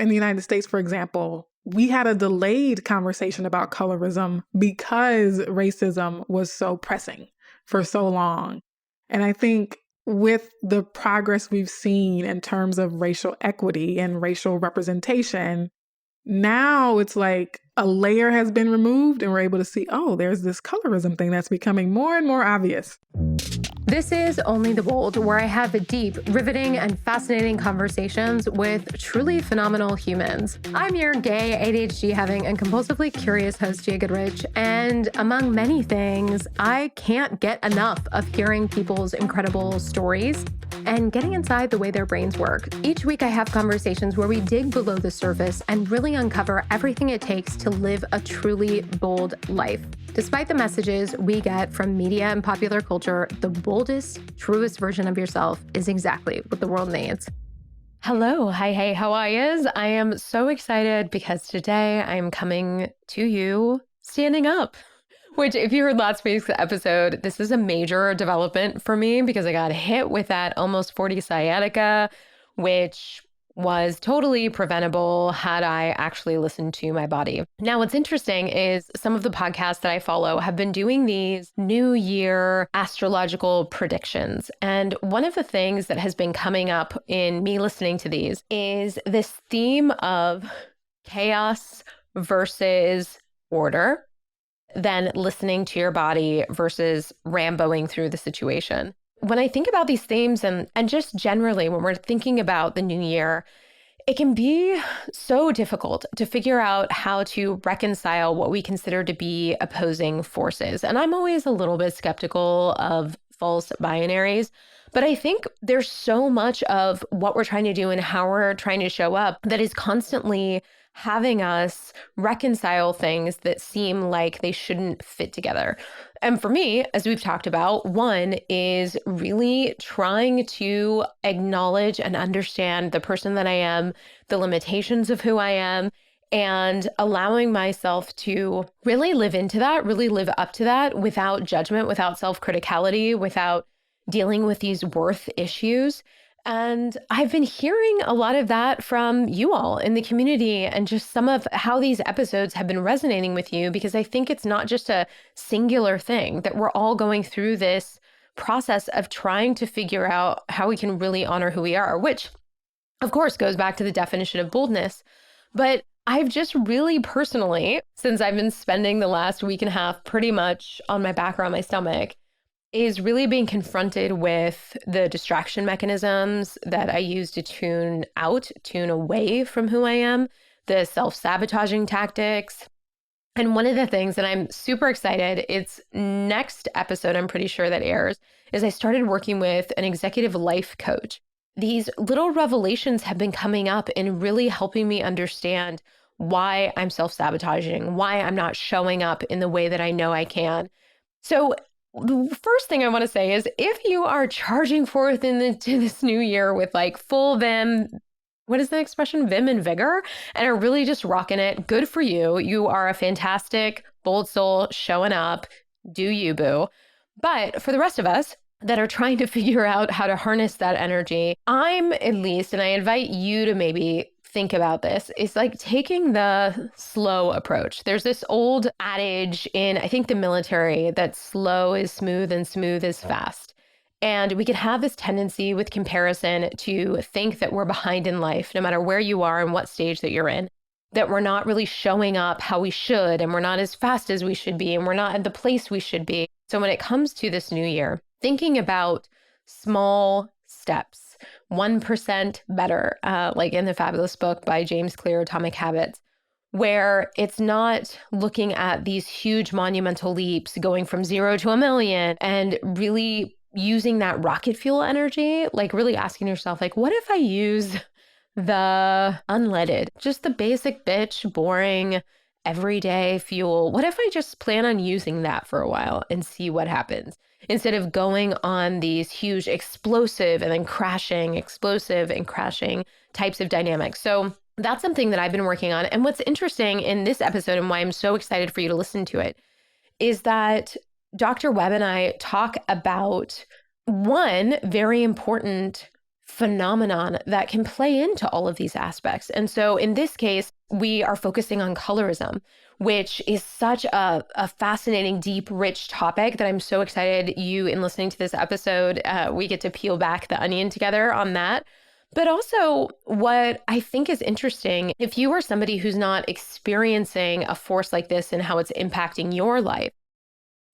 In the United States, for example, we had a delayed conversation about colorism because racism was so pressing for so long. And I think with the progress we've seen in terms of racial equity and racial representation, now it's like a layer has been removed and we're able to see, oh, there's this colorism thing that's becoming more and more obvious. This is Only the Bold, where I have deep, riveting, and fascinating conversations with truly phenomenal humans. I'm your gay, ADHD-having, and compulsively curious host, Gia Goodrich, and among many things, I can't get enough of hearing people's incredible stories and getting inside the way their brains work. Each week, I have conversations where we dig below the surface and really uncover everything it takes to live a truly bold life. Despite the messages we get from media and popular culture, the boldest, truest version of yourself is exactly what the world needs. Hello, hi, hey, how are yous? I am so excited because today I am coming to you standing up. Which, if you heard last week's episode, this is a major development for me because I got hit with that almost 40 sciatica, which was totally preventable had I actually listened to my body. Now, what's interesting is some of the podcasts that I follow have been doing these New Year astrological predictions. And one of the things that has been coming up in me listening to these is this theme of chaos versus order, then listening to your body versus Ramboing through the situation. When I think about these themes and just generally when we're thinking about the new year, it can be so difficult to figure out how to reconcile what we consider to be opposing forces. And I'm always a little bit skeptical of false binaries, but I think there's so much of what we're trying to do and how we're trying to show up that is constantly having us reconcile things that seem like they shouldn't fit together. And for me, as we've talked about, one is really trying to acknowledge and understand the person that I am, the limitations of who I am, and allowing myself to really live into that, really live up to that without judgment, without self-criticality, without dealing with these worth issues. And I've been hearing a lot of that from you all in the community and just some of how these episodes have been resonating with you, because I think it's not just a singular thing, that we're all going through this process of trying to figure out how we can really honor who we are, which of course goes back to the definition of boldness. But I've just really personally, since I've been spending the last week and a half pretty much on my back or on my stomach, is really being confronted with the distraction mechanisms that I use to tune away from who I am, the self-sabotaging tactics. And one of the things that I'm super excited, it's next episode, I'm pretty sure that airs, is I started working with an executive life coach. These little revelations have been coming up and really helping me understand why I'm self-sabotaging, why I'm not showing up in the way that I know I can. So the first thing I want to say is if you are charging forth into this new year with like full vim, what is the expression? Vim and vigor, and are really just rocking it, good for you. You are a fantastic, bold soul showing up. Do you, boo? But for the rest of us that are trying to figure out how to harness that energy, I'm at least, and I invite you to maybe think about this, is like taking the slow approach. There's this old adage in, I think, the military that slow is smooth and smooth is fast. And we can have this tendency with comparison to think that we're behind in life, no matter where you are and what stage that you're in, that we're not really showing up how we should, and we're not as fast as we should be, and we're not at the place we should be. So when it comes to this new year, thinking about small steps, 1% better, like in the fabulous book by James Clear, Atomic Habits, where it's not looking at these huge monumental leaps going from 0 to 1,000,000 and really using that rocket fuel energy, like really asking yourself, like, what if I use the unleaded, just the basic bitch, boring, everyday fuel? What if I just plan on using that for a while and see what happens? Instead of going on these huge explosive and then crashing, explosive and crashing types of dynamics. So that's something that I've been working on. And what's interesting in this episode and why I'm so excited for you to listen to it is that Dr. Webb and I talk about one very important phenomenon that can play into all of these aspects. And so in this case, we are focusing on colorism, which is such a fascinating, deep, rich topic that I'm so excited you, in listening to this episode, we get to peel back the onion together on that. But also, what I think is interesting, if you are somebody who's not experiencing a force like this and how it's impacting your life,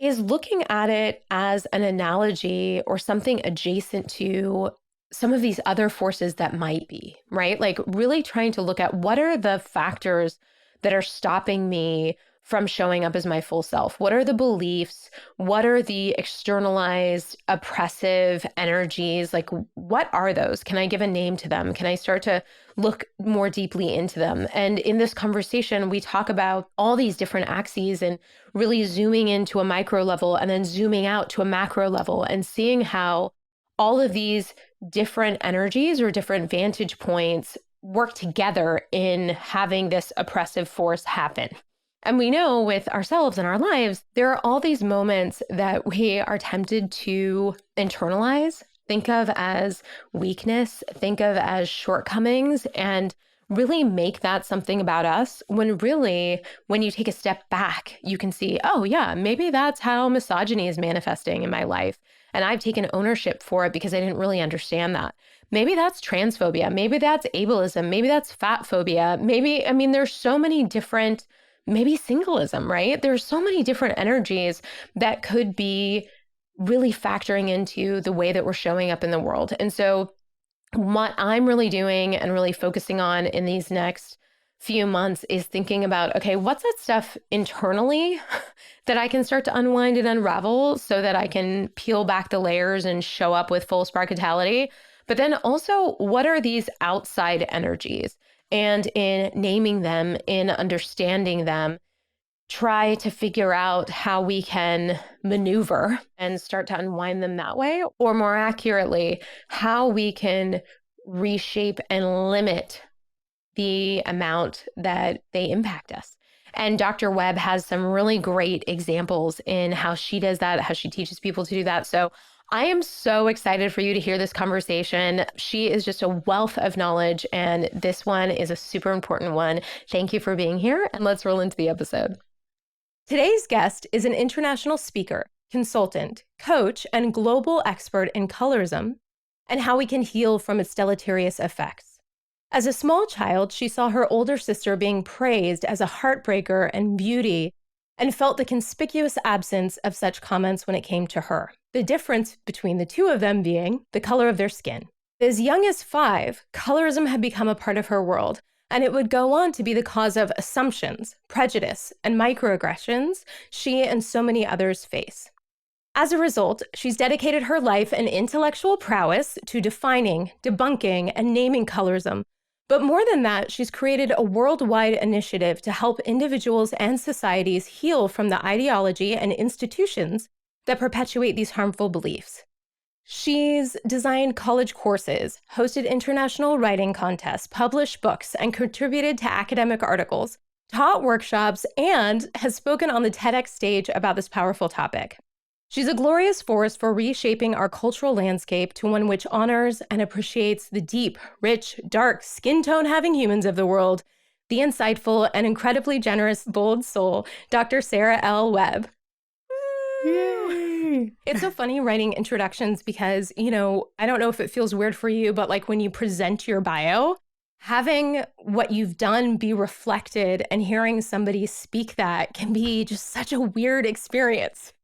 is looking at it as an analogy or something adjacent to some of these other forces that might be, right? Like really trying to look at what are the factors that are stopping me from showing up as my full self? What are the beliefs? What are the externalized oppressive energies? Like, what are those? Can I give a name to them? Can I start to look more deeply into them? And in this conversation, we talk about all these different axes and really zooming into a micro level and then zooming out to a macro level and seeing how all of these different energies or different vantage points work together in having this oppressive force happen. And we know with ourselves and our lives, there are all these moments that we are tempted to internalize, think of as weakness, think of as shortcomings, and really make that something about us, when really, when you take a step back, you can see, oh yeah, maybe that's how misogyny is manifesting in my life. And I've taken ownership for it because I didn't really understand that. Maybe that's transphobia. Maybe that's ableism. Maybe that's fat phobia. Maybe, I mean, there's so many different, maybe singleism, right? There's so many different energies that could be really factoring into the way that we're showing up in the world. And so what I'm really doing and really focusing on in these next few months is thinking about, okay, what's that stuff internally that I can start to unwind and unravel so that I can peel back the layers and show up with full sparketality? But then also, what are these outside energies? And in naming them, in understanding them, try to figure out how we can maneuver and start to unwind them that way, or more accurately, how we can reshape and limit the amount that they impact us. And Dr. Webb has some really great examples in how she does that, how she teaches people to do that. So I am so excited for you to hear this conversation. She is just a wealth of knowledge, and this one is a super important one. Thank you for being here, and let's roll into the episode. Today's guest is an international speaker, consultant, coach, and global expert in colorism and how we can heal from its deleterious effects. As a small child, she saw her older sister being praised as a heartbreaker and beauty and felt the conspicuous absence of such comments when it came to her. The difference between the two of them being the color of their skin. As young as 5, colorism had become a part of her world, and it would go on to be the cause of assumptions, prejudice, and microaggressions she and so many others face. As a result, she's dedicated her life and intellectual prowess to defining, debunking, and naming colorism. But more than that, she's created a worldwide initiative to help individuals and societies heal from the ideology and institutions that perpetuate these harmful beliefs. She's designed college courses, hosted international writing contests, published books, and contributed to academic articles, taught workshops, and has spoken on the TEDx stage about this powerful topic. She's a glorious force for reshaping our cultural landscape to one which honors and appreciates the deep, rich, dark, skin tone-having humans of the world, the insightful and incredibly generous, bold soul, Dr. Sarah L. Webb. Yay! It's so funny writing introductions because, I don't know if it feels weird for you, but like when you present your bio, having what you've done be reflected and hearing somebody speak that can be just such a weird experience.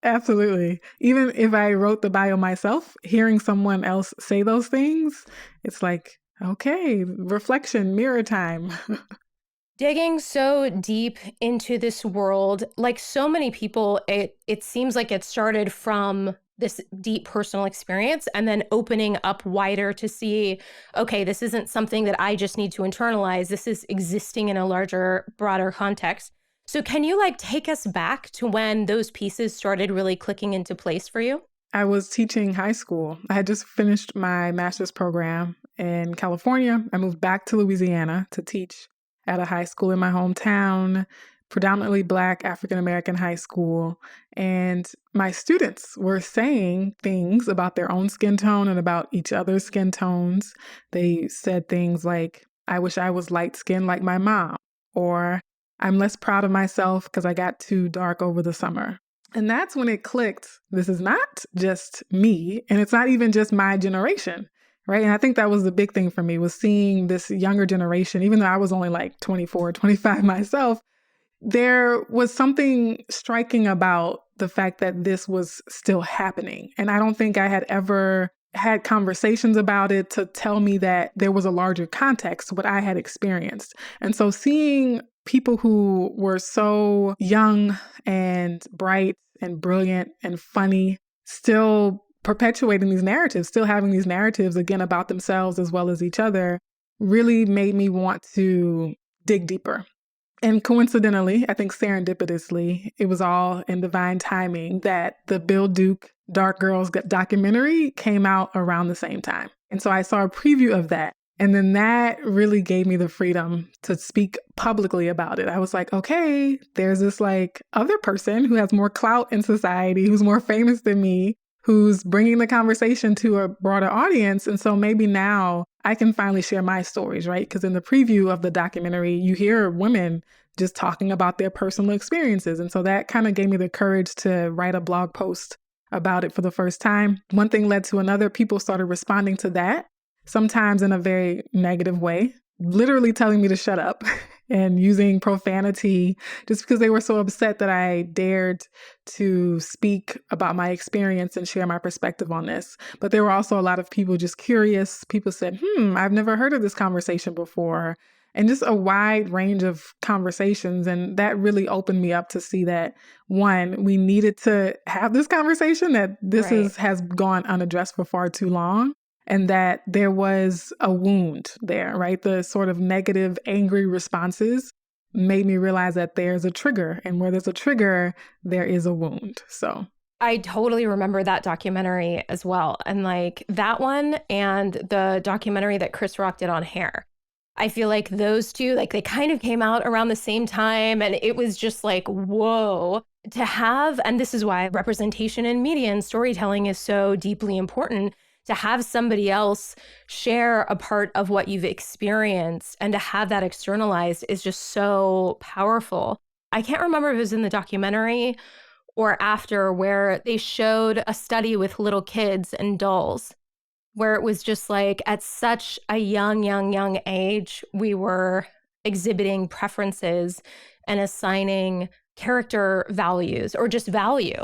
Absolutely. Even if I wrote the bio myself, hearing someone else say those things, it's like, okay, reflection, mirror time. Digging so deep into this world, like so many people, it seems like it started from this deep personal experience and then opening up wider to see, okay, this isn't something that I just need to internalize. This is existing in a larger, broader context. So can you take us back to when those pieces started really clicking into place for you? I was teaching high school. I had just finished my master's program in California. I moved back to Louisiana to teach at a high school in my hometown. predominantly Black African-American high school. And my students were saying things about their own skin tone and about each other's skin tones. They said things like, I wish I was light-skinned like my mom, or I'm less proud of myself because I got too dark over the summer. And that's when it clicked. This is not just me, and it's not even just my generation, right? And I think that was the big thing for me, was seeing this younger generation, even though I was only like 24, 25 myself. There was something striking about the fact that this was still happening. And I don't think I had ever had conversations about it to tell me that there was a larger context to what I had experienced. And so seeing people who were so young and bright and brilliant and funny still perpetuating these narratives, still having these narratives again about themselves as well as each other, really made me want to dig deeper. And coincidentally, I think serendipitously, it was all in divine timing that the Bill Duke Dark Girls documentary came out around the same time. And so I saw a preview of that. And then that really gave me the freedom to speak publicly about it. I was like, okay, there's this like other person who has more clout in society, who's more famous than me, who's bringing the conversation to a broader audience. And so maybe now I can finally share my stories, right? Because in the preview of the documentary, you hear women just talking about their personal experiences. And so that kind of gave me the courage to write a blog post about it for the first time. One thing led to another. People started responding to that, sometimes in a very negative way, literally telling me to shut up and using profanity just because they were so upset that I dared to speak about my experience and share my perspective on this. But there were also a lot of people just curious. People said, I've never heard of this conversation before. And just a wide range of conversations. And that really opened me up to see that, one, we needed to have this conversation, that this has gone unaddressed for far too long. And that there was a wound there, right? The sort of negative, angry responses made me realize that there's a trigger. And where there's a trigger, there is a wound. So I totally remember that documentary as well. And like that one and the documentary that Chris Rock did on hair. I feel like those two, like they kind of came out around the same time. And it was just like, whoa, to have, and this is why representation in media and storytelling is so deeply important, to have somebody else share a part of what you've experienced and to have that externalized is just so powerful. I can't remember if it was in the documentary or after, where they showed a study with little kids and dolls, where it was just like at such a young age, we were exhibiting preferences and assigning character values or just value.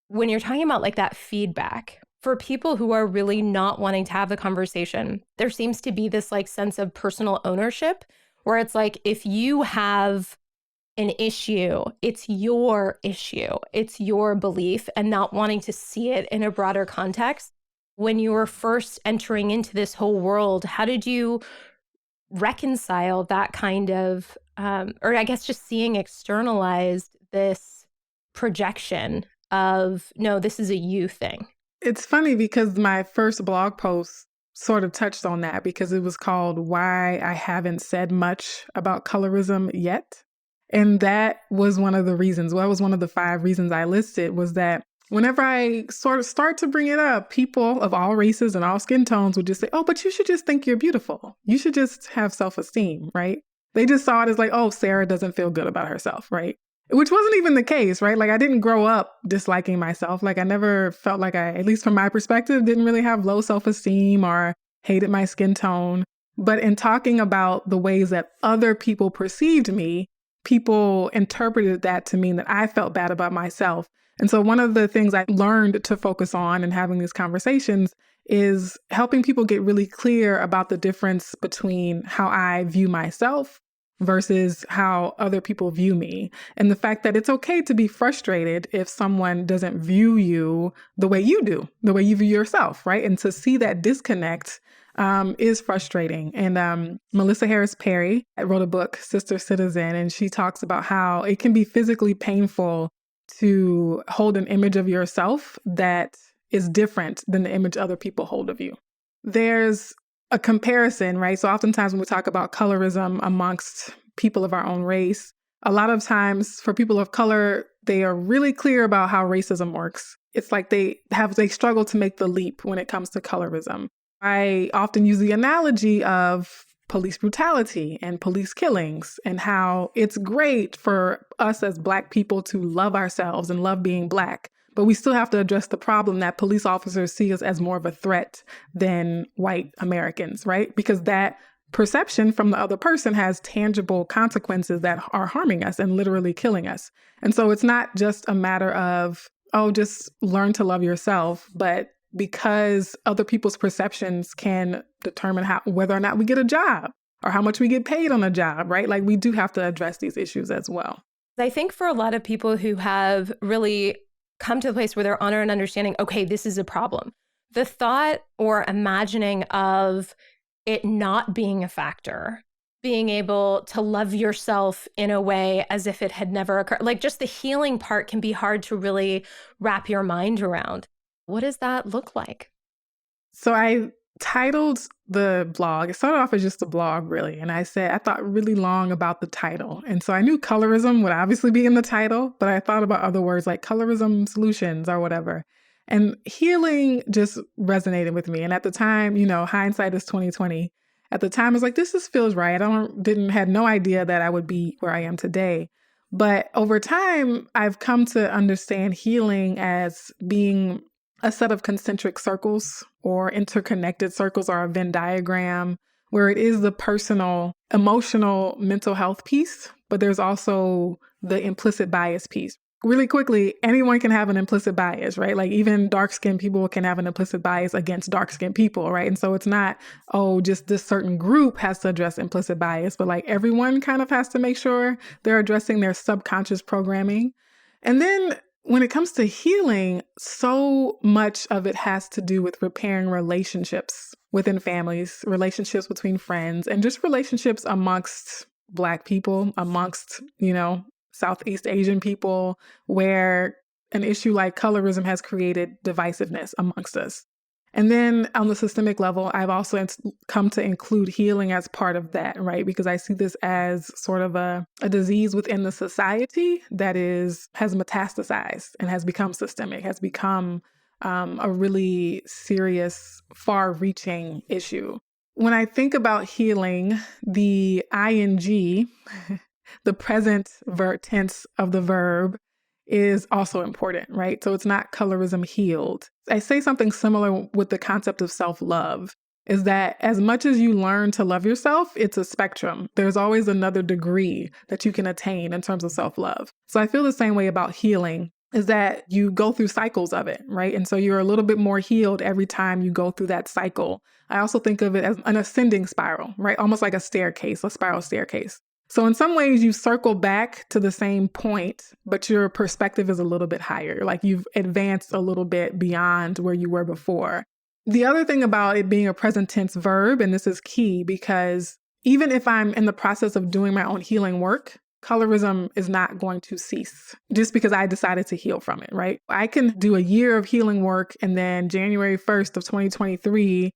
When you're talking about like that feedback, for people who are really not wanting to have the conversation, there seems to be this like sense of personal ownership where it's like, if you have an issue, it's your issue, it's your belief, and not wanting to see it in a broader context. When you were first entering into this whole world, how did you reconcile that kind of, or I guess just seeing externalized this projection of, no, this is a you thing? It's funny because my first blog post sort of touched on that, because it was called Why I Haven't Said Much About Colorism Yet. And that was one of the reasons. Well, that was one of the 5 reasons I listed, was that whenever I sort of start to bring it up, people of all races and all skin tones would just say, oh, but you should just think you're beautiful. You should just have self-esteem, right? They just saw it as like, oh, Sarah doesn't feel good about herself, right? Which wasn't even the case, right? Like I didn't grow up disliking myself. Like I never felt like I, at least from my perspective, didn't really have low self-esteem or hated my skin tone. But in talking about the ways that other people perceived me, people interpreted that to mean that I felt bad about myself. And so one of the things I learned to focus on in having these conversations is helping people get really clear about the difference between how I view myself versus how other people view me. And the fact that it's okay to be frustrated if someone doesn't view you the way you do, the way you view yourself, right? And to see that disconnect is frustrating. And Melissa Harris Perry wrote a book, Sister Citizen, and she talks about how it can be physically painful to hold an image of yourself that is different than the image other people hold of you. There's a comparison, right? So oftentimes when we talk about colorism amongst people of our own race, A lot of times for people of color, they are really clear about how racism works. It's like they struggle to make the leap when it comes to colorism. I often use the analogy of police brutality and police killings and how it's great for us as Black people to love ourselves and love being Black. But we still have to address the problem that police officers see us as more of a threat than white Americans, right? Because that perception from the other person has tangible consequences that are harming us and literally killing us. And so it's not just a matter of, oh, just learn to love yourself, but because other people's perceptions can determine whether or not we get a job or how much we get paid on a job, right? Like we do have to address these issues as well. I think for a lot of people who have really come to the place where they're on an understanding, okay, this is a problem, the thought or imagining of it not being a factor, being able to love yourself in a way as if it had never occurred, like just the healing part can be hard to really wrap your mind around. What does that look like? So I titled the blog, it started off as just a blog really. And I thought really long about the title. And so I knew colorism would obviously be in the title, but I thought about other words like colorism solutions or whatever. And healing just resonated with me. And at the time, hindsight is 2020. At the time, I was like, this just feels right. Had no idea that I would be where I am today. But over time, I've come to understand healing as being a set of concentric circles or interconnected circles or a Venn diagram where it is the personal, emotional, mental health piece, but there's also the implicit bias piece. Really quickly, anyone can have an implicit bias, right? Like even dark-skinned people can have an implicit bias against dark-skinned people, right? And so it's not, oh, just this certain group has to address implicit bias, but like everyone kind of has to make sure they're addressing their subconscious programming. And then when it comes to healing, so much of it has to do with repairing relationships within families, relationships between friends, and just relationships amongst Black people, amongst, Southeast Asian people, where an issue like colorism has created divisiveness amongst us. And then on the systemic level, I've also come to include healing as part of that, right? Because I see this as sort of a disease within the society that has metastasized and has become systemic, has become a really serious, far-reaching issue. When I think about healing, the ing, the present tense of the verb, is also important, right? So it's not colorism healed. I say something similar with the concept of self-love, is that as much as you learn to love yourself, it's a spectrum. There's always another degree that you can attain in terms of self-love. So I feel the same way about healing, is that you go through cycles of it, right? And so you're a little bit more healed every time you go through that cycle. I also think of it as an ascending spiral, right? Almost like a staircase, a spiral staircase. So in some ways you circle back to the same point, but your perspective is a little bit higher. Like you've advanced a little bit beyond where you were before. The other thing about it being a present tense verb, and this is key because even if I'm in the process of doing my own healing work, colorism is not going to cease just because I decided to heal from it, right? I can do a year of healing work and then January 1st of 2023,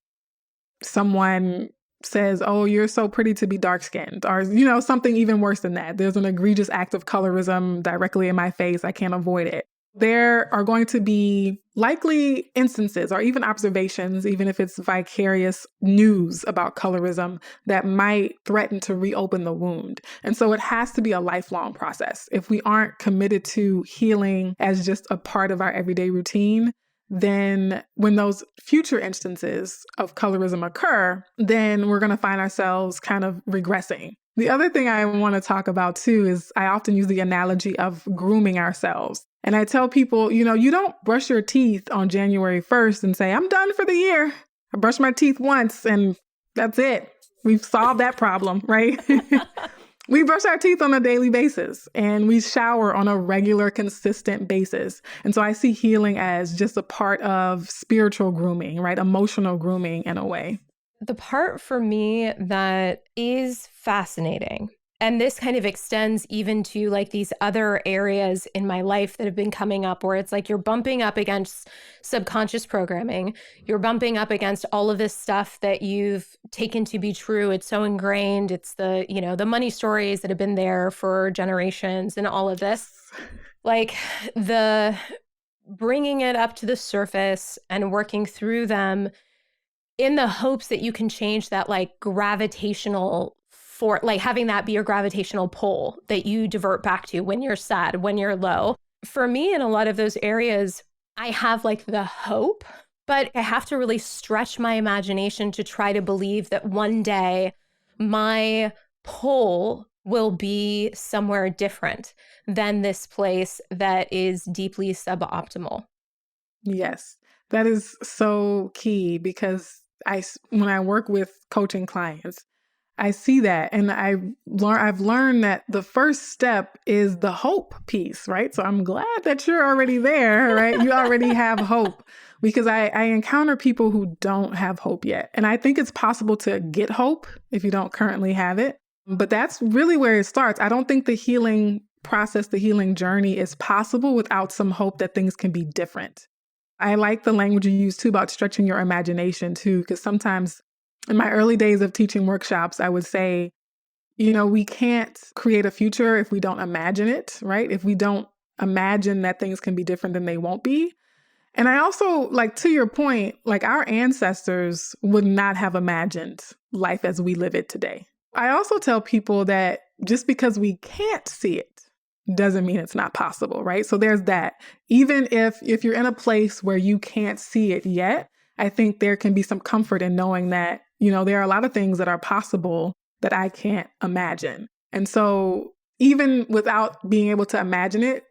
someone says, oh, you're so pretty to be dark-skinned, or, something even worse than that. There's an egregious act of colorism directly in my face. I can't avoid it. There are going to be likely instances or even observations, even if it's vicarious news about colorism, that might threaten to reopen the wound. And so it has to be a lifelong process. If we aren't committed to healing as just a part of our everyday routine, then when those future instances of colorism occur, then we're going to find ourselves kind of regressing. The other thing I want to talk about too is I often use the analogy of grooming ourselves. And I tell people, you don't brush your teeth on January 1st and say, I'm done for the year. I brushed my teeth once and that's it. We've solved that problem, right? We brush our teeth on a daily basis and we shower on a regular, consistent basis. And so I see healing as just a part of spiritual grooming, right? Emotional grooming in a way. The part for me that is fascinating And this kind of extends even to like these other areas in my life that have been coming up where it's like you're bumping up against subconscious programming. You're bumping up against all of this stuff that you've taken to be true. It's so ingrained. It's the, you know, the money stories that have been there for generations and all of this. Like the bringing it up to the surface and working through them in the hopes that you can change that like gravitational for like having that be your gravitational pull that you divert back to when you're sad, when you're low. For me, in a lot of those areas, I have like the hope, but I have to really stretch my imagination to try to believe that one day my pull will be somewhere different than this place that is deeply suboptimal. Yes, that is so key because when I work with coaching clients, I see that, and I've learned that the first step is the hope piece, right? So I'm glad that you're already there, right? You already have hope, because I encounter people who don't have hope yet. And I think it's possible to get hope if you don't currently have it. But that's really where it starts. I don't think the healing process, the healing journey is possible without some hope that things can be different. I like the language you use too about stretching your imagination too, because sometimes in my early days of teaching workshops, I would say, you know, we can't create a future if we don't imagine it, right? If we don't imagine that things can be different, then they won't be. And I also, like, to your point, like our ancestors would not have imagined life as we live it today. I also tell people that just because we can't see it doesn't mean it's not possible, right? So there's that. Even if you're in a place where you can't see it yet, I think there can be some comfort in knowing that, you know, there are a lot of things that are possible that I can't imagine. And so even without being able to imagine it,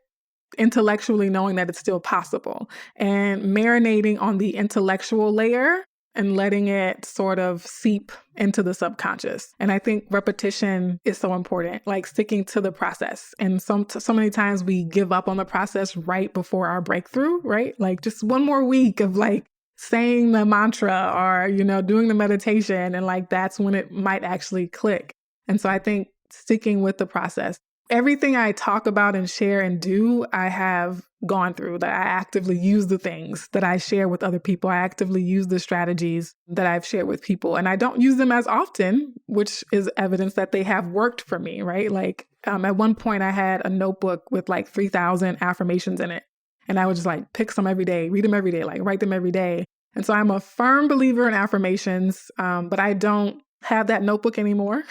intellectually knowing that it's still possible and marinating on the intellectual layer and letting it sort of seep into the subconscious. And I think repetition is so important, like sticking to the process. And so many times we give up on the process right before our breakthrough, right? Like just one more week of like saying the mantra or, you know, doing the meditation. And like, that's when it might actually click. And so I think sticking with the process. Everything I talk about and share and do, I have gone through, that I actively use the things that I share with other people. I actively use the strategies that I've shared with people, and I don't use them as often, which is evidence that they have worked for me, right? Like at one point I had a notebook with like 3,000 affirmations in it, and I would just like pick some every day, read them every day, like write them every day. And so I'm a firm believer in affirmations, but I don't have that notebook anymore.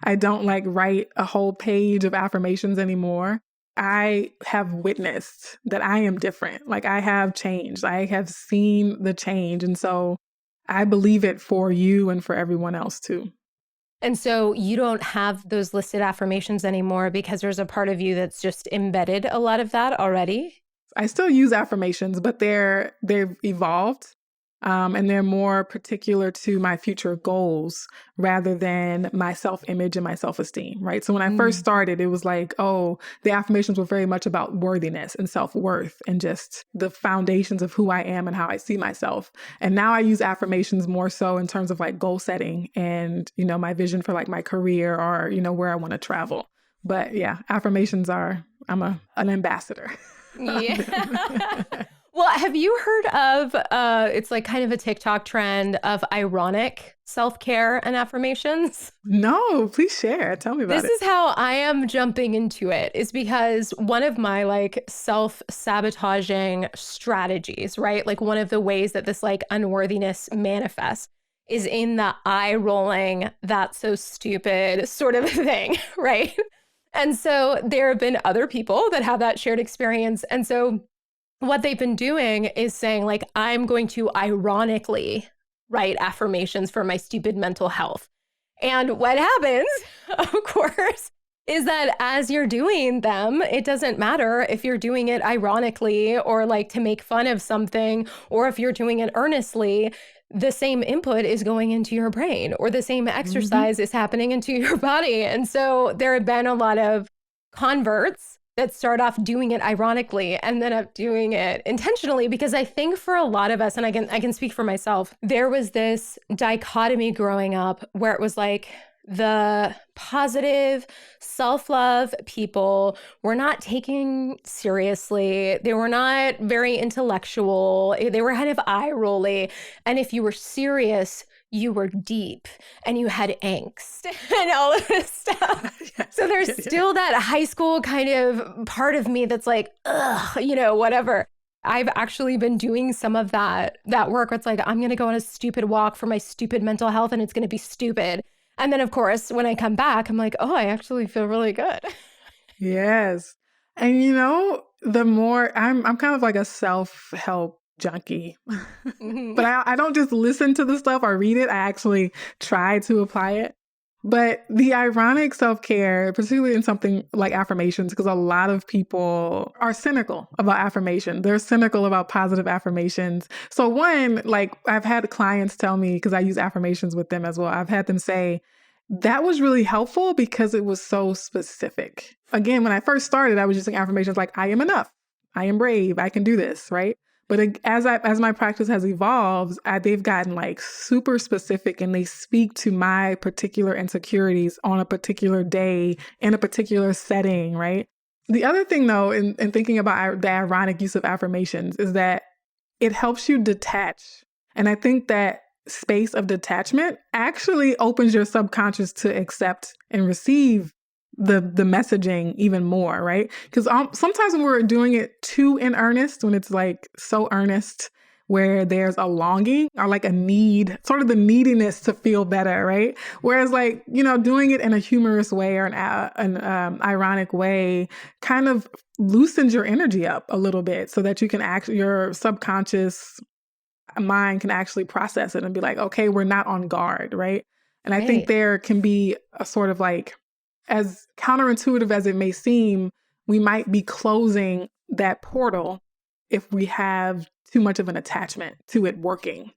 I don't like write a whole page of affirmations anymore. I have witnessed that I am different. Like I have changed. I have seen the change. And so I believe it for you and for everyone else too. And so you don't have those listed affirmations anymore because there's a part of you that's just embedded a lot of that already? I still use affirmations, but they've evolved. And they're more particular to my future goals rather than my self-image and my self-esteem, right? So when I first started, it was like, oh, the affirmations were very much about worthiness and self-worth and just the foundations of who I am and how I see myself. And now I use affirmations more so in terms of like goal setting and, you know, my vision for like my career or, you know, where I want to travel. But yeah, affirmations I'm an ambassador. Yeah. Well, have you heard of, it's like kind of a TikTok trend of ironic self-care and affirmations? No, please share. Tell me about it. This is how I am jumping into it, is because one of my like self-sabotaging strategies, right? Like one of the ways that this like unworthiness manifests is in the eye rolling, that's so stupid sort of thing, right? And so there have been other people that have that shared experience. And so what they've been doing is saying like, I'm going to ironically write affirmations for my stupid mental health. And what happens, of course, is that as you're doing them, it doesn't matter if you're doing it ironically or like to make fun of something, or if you're doing it earnestly, the same input is going into your brain or the same exercise is happening into your body. And so there have been a lot of converts that start off doing it ironically and then up doing it intentionally, because I think for a lot of us, and I can speak for myself, there was this dichotomy growing up where it was like, the positive self-love people were not taken seriously. They were not very intellectual. They were kind of eye-rolly. And if you were serious, you were deep and you had angst and all of this stuff. So there's still that high school kind of part of me that's like, ugh, whatever. I've actually been doing some of that work where it's like, I'm going to go on a stupid walk for my stupid mental health and it's going to be stupid. And then, of course, when I come back, I'm like, oh, I actually feel really good. Yes. And the more I'm kind of like a self-help junkie, but I don't just listen to the stuff or read it. I actually try to apply it. But the ironic self-care, particularly in something like affirmations, because a lot of people are cynical about affirmation. They're cynical about positive affirmations. So one, like I've had clients tell me, because I use affirmations with them as well, I've had them say, that was really helpful because it was so specific. Again, when I first started, I was using affirmations like, I am enough, I am brave, I can do this, right? But as my practice has evolved, they've gotten like super specific and they speak to my particular insecurities on a particular day in a particular setting, right? The other thing though, in thinking about the ironic use of affirmations is that it helps you detach. And I think that space of detachment actually opens your subconscious to accept and receive the messaging even more, right? Because sometimes when we're doing it too in earnest, when it's like so earnest, where there's a longing or like a need, sort of the neediness to feel better, right? Whereas like, doing it in a humorous way or an ironic way kind of loosens your energy up a little bit so that you can your subconscious mind can actually process it and be like, okay, we're not on guard, right? And I think there can be a sort of like, as counterintuitive as it may seem, we might be closing that portal if we have too much of an attachment to it working.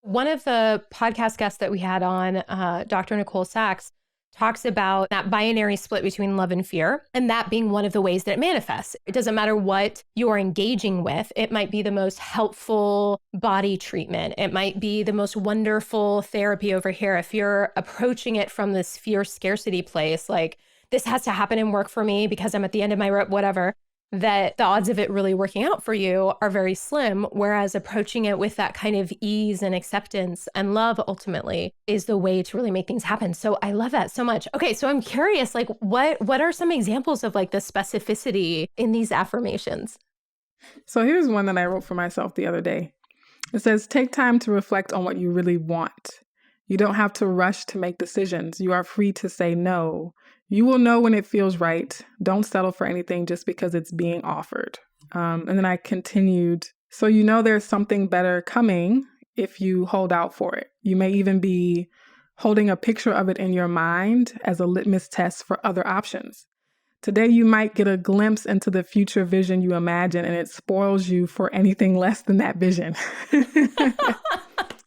One of the podcast guests that we had on, Dr. Nicole Sachs, talks about that binary split between love and fear, and that being one of the ways that it manifests. It doesn't matter what you're engaging with. It might be the most helpful body treatment. It might be the most wonderful therapy over here. If you're approaching it from this fear scarcity place, like this has to happen and work for me because I'm at the end of my rope, whatever, that the odds of it really working out for you are very slim. Whereas approaching it with that kind of ease and acceptance and love ultimately is the way to really make things happen. So I love that so much. Okay, so I'm curious, like what are some examples of like the specificity in these affirmations? So here's one that I wrote for myself the other day. It says, take time to reflect on what you really want. You don't have to rush to make decisions. You are free to say no. You will know when it feels right. Don't settle for anything just because it's being offered. And then I continued, so there's something better coming if you hold out for it. You may even be holding a picture of it in your mind as a litmus test for other options. Today, you might get a glimpse into the future vision you imagine, and it spoils you for anything less than that vision.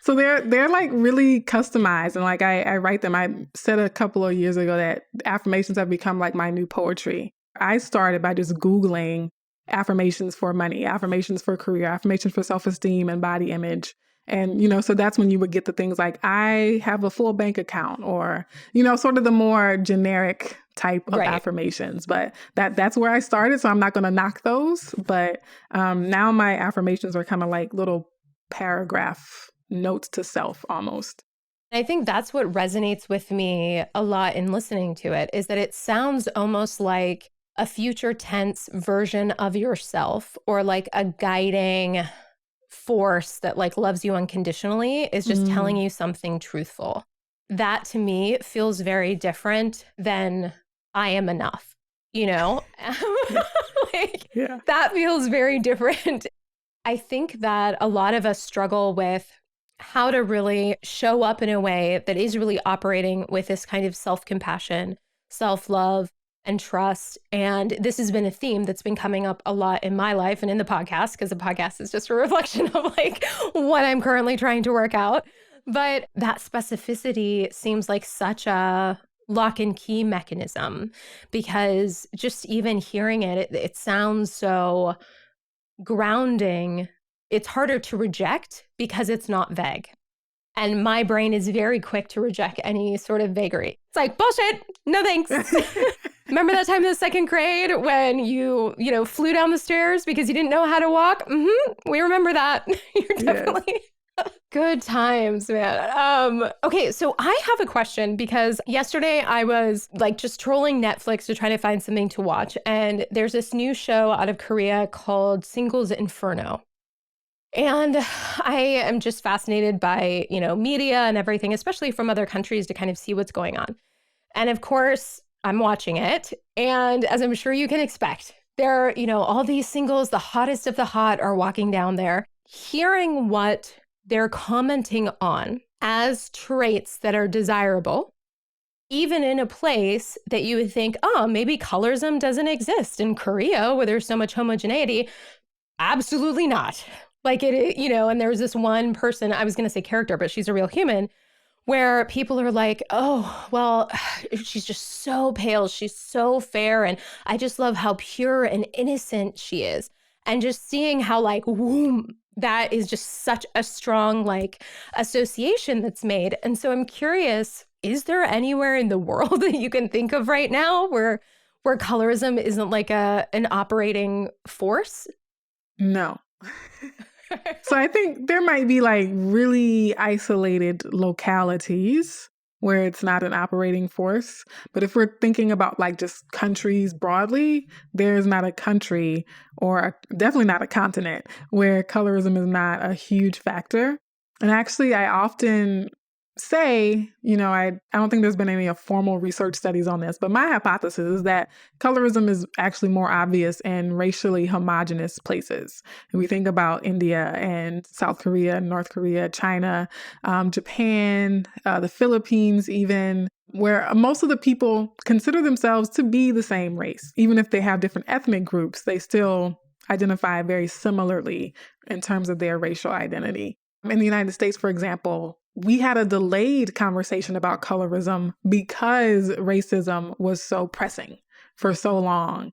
So they're like really customized, and like I write them. I said a couple of years ago that affirmations have become like my new poetry. I started by just Googling affirmations for money, affirmations for career, affirmations for self-esteem and body image. And, so that's when you would get the things like, I have a full bank account, or, sort of the more generic type of affirmations. But that's where I started. So I'm not going to knock those. But now my affirmations are kind of like little paragraph notes to self almost. I think that's what resonates with me a lot in listening to it, is that it sounds almost like a future tense version of yourself, or like a guiding force that like loves you unconditionally is just telling you something truthful. That to me feels very different than I am enough, That feels very different. I think that a lot of us struggle with how to really show up in a way that is really operating with this kind of self-compassion, self-love, and trust. And this has been a theme that's been coming up a lot in my life and in the podcast, because the podcast is just a reflection of like what I'm currently trying to work out. But that specificity seems like such a lock and key mechanism, because just even hearing it sounds so grounding. It's harder to reject because it's not vague. And my brain is very quick to reject any sort of vagary. It's like, bullshit, no thanks. Remember that time in the second grade when you flew down the stairs because you didn't know how to walk? We remember that. You're definitely... Good times, man. Okay, so I have a question because yesterday I was like just trolling Netflix to try to find something to watch. And there's this new show out of Korea called Singles Inferno. And I am just fascinated by, media and everything, especially from other countries, to kind of see what's going on. And of course, I'm watching it. And as I'm sure you can expect, there are, all these singles, the hottest of the hot, are walking down there, hearing what they're commenting on as traits that are desirable, even in a place that you would think, oh, maybe colorism doesn't exist in Korea where there's so much homogeneity. Absolutely not. Like it, and there was this one person, I was going to say character, but she's a real human, where people are like, oh, well, she's just so pale. She's so fair. And I just love how pure and innocent she is. And just seeing how that is just such a strong association that's made. And so I'm curious, is there anywhere in the world that you can think of right now where colorism isn't like an operating force? No. So I think there might be really isolated localities where it's not an operating force. But if we're thinking about just countries broadly, there's not a country or definitely not a continent where colorism is not a huge factor. And actually, I often say, I don't think there's been any formal research studies on this, but my hypothesis is that colorism is actually more obvious in racially homogenous places. And we think about India and South Korea, North Korea, China, Japan, the Philippines, even, where most of the people consider themselves to be the same race. Even if they have different ethnic groups, they still identify very similarly in terms of their racial identity. In the United States, for example, we had a delayed conversation about colorism because racism was so pressing for so long.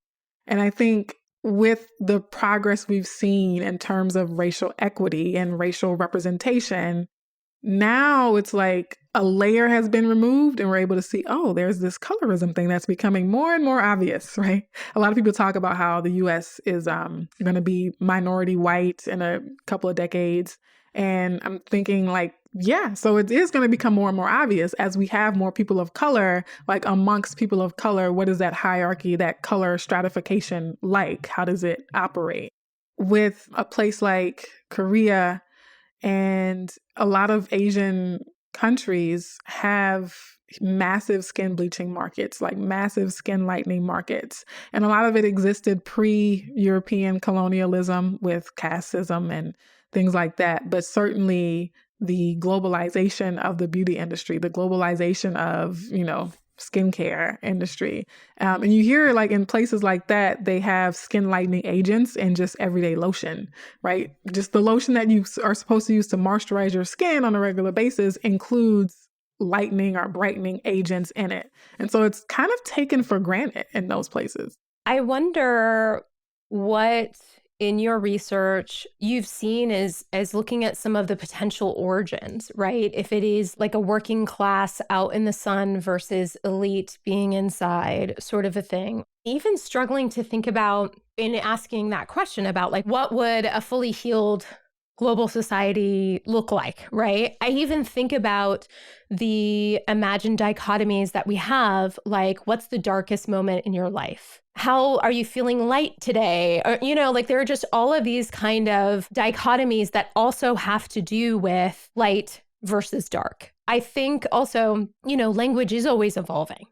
And I think with the progress we've seen in terms of racial equity and racial representation, now it's like a layer has been removed and we're able to see, oh, there's this colorism thing that's becoming more and more obvious, right? A lot of people talk about how the US is going to be minority white in a couple of decades. And I'm thinking yeah, so it is going to become more and more obvious as we have more people of color, amongst people of color. What is that hierarchy, that color stratification like? How does it operate? With a place like Korea and a lot of Asian countries have massive skin bleaching markets, massive skin lightening markets. And a lot of it existed pre-European colonialism with casteism and things like that. But certainly the globalization of the beauty industry, the globalization of, skincare industry. And you hear in places like that, they have skin lightening agents and just everyday lotion, right? Just the lotion that you are supposed to use to moisturize your skin on a regular basis includes lightening or brightening agents in it. And so it's kind of taken for granted in those places. I wonder what in your research you've seen as looking at some of the potential origins, right? If it is a working class out in the sun versus elite being inside sort of a thing. Even struggling to think about in asking that question about what would a fully healed global society look like, right? I even think about the imagined dichotomies that we have, what's the darkest moment in your life? How are you feeling light today? Or, there are just all of these kind of dichotomies that also have to do with light versus dark. I think also, language is always evolving.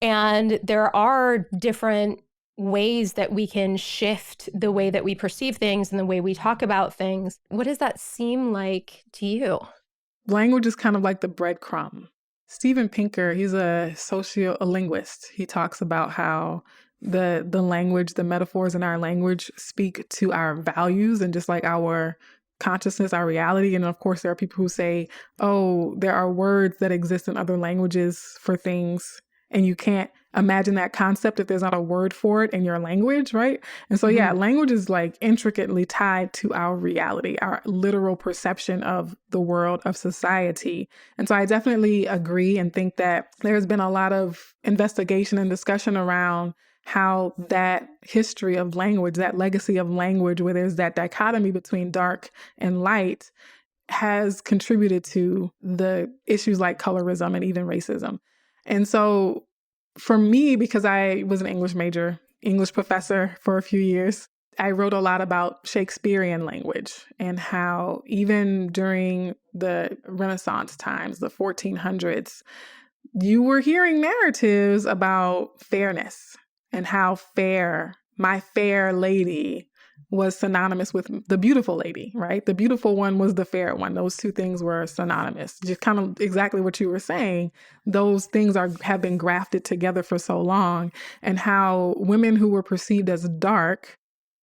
And there are different ways that we can shift the way that we perceive things and the way we talk about things. What does that seem like to you? Language is kind of like the breadcrumb. Steven Pinker, he's a linguist. He talks about how the language, the metaphors in our language speak to our values and just our consciousness, our reality. And of course, there are people who say, oh, there are words that exist in other languages for things and you can't imagine that concept if there's not a word for it in your language, right? And so, Mm-hmm. language is like intricately tied to our reality, our literal perception of the world, of society. And so I definitely agree and think that there's been a lot of investigation and discussion around how that history of language, that legacy of language, where there's that dichotomy between dark and light, has contributed to the issues like colorism and even racism. And so for me, because I was an English major, English professor for a few years, I wrote a lot about Shakespearean language and how even during the Renaissance times, the 1400s, you were hearing narratives about fairness and how fair, my fair lady, was synonymous with the beautiful lady, right? The beautiful one was the fair one. Those two things were synonymous. Just kind of exactly what you were saying. Those things have been grafted together for so long, and how women who were perceived as dark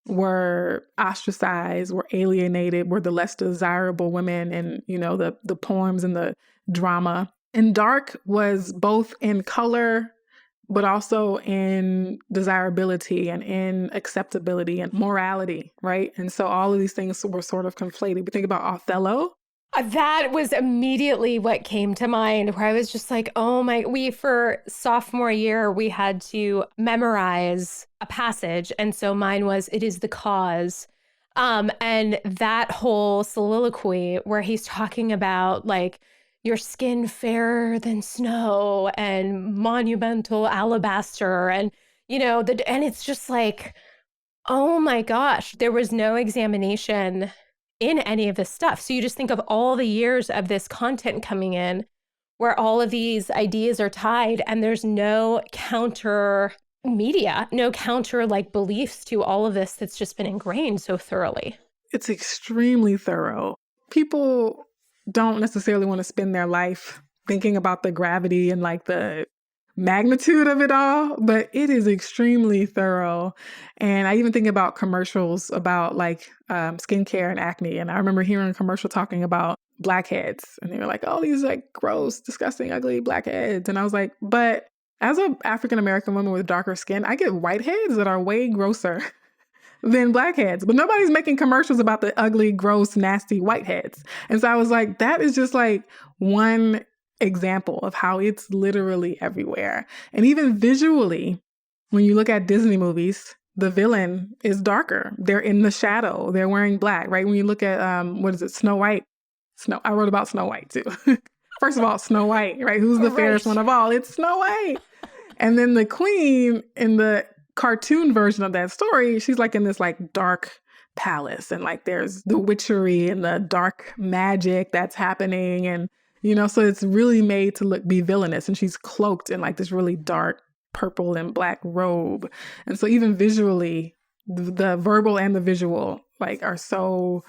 were ostracized, were alienated, were the less desirable women in, the poems and the drama. And dark was both in color, but also in desirability and in acceptability and morality, right? And so all of these things were sort of conflated. We think about Othello. That was immediately what came to mind, where I was just like, oh my, for sophomore year, we had to memorize a passage. And so mine was, "It is the cause." And that whole soliloquy where he's talking about like, your skin fairer than snow and monumental alabaster. And, and it's just like, oh my gosh, there was no examination in any of this stuff. So you just think of all the years of this content coming in where all of these ideas are tied and there's no counter media, no counter like beliefs to all of this that's just been ingrained so thoroughly. It's extremely thorough. People don't necessarily want to spend their life thinking about the gravity and like the magnitude of it all, but it is extremely thorough. And I even think about commercials about like skincare and acne. And I remember hearing a commercial talking about blackheads, and they were like, "Oh, these like gross, disgusting, ugly blackheads." And I was like, but as an African-American woman with darker skin, I get whiteheads that are way grosser than blackheads, but nobody's making commercials about the ugly, gross, nasty whiteheads. And so I was like, that is just like one example of how it's literally everywhere. And even visually, when you look at Disney movies, the villain is darker. They're in the shadow. They're wearing black, right? When you look at, Snow White. I wrote about Snow White too. First of all, Snow White, right? Who's the fairest one of all? It's Snow White. And then the queen in the cartoon version of that story, she's like in this like dark palace, and like there's the witchery and the dark magic that's happening, and so it's really made to be villainous, and she's cloaked in like this really dark purple and black robe. And so even visually, the verbal and the visual like are so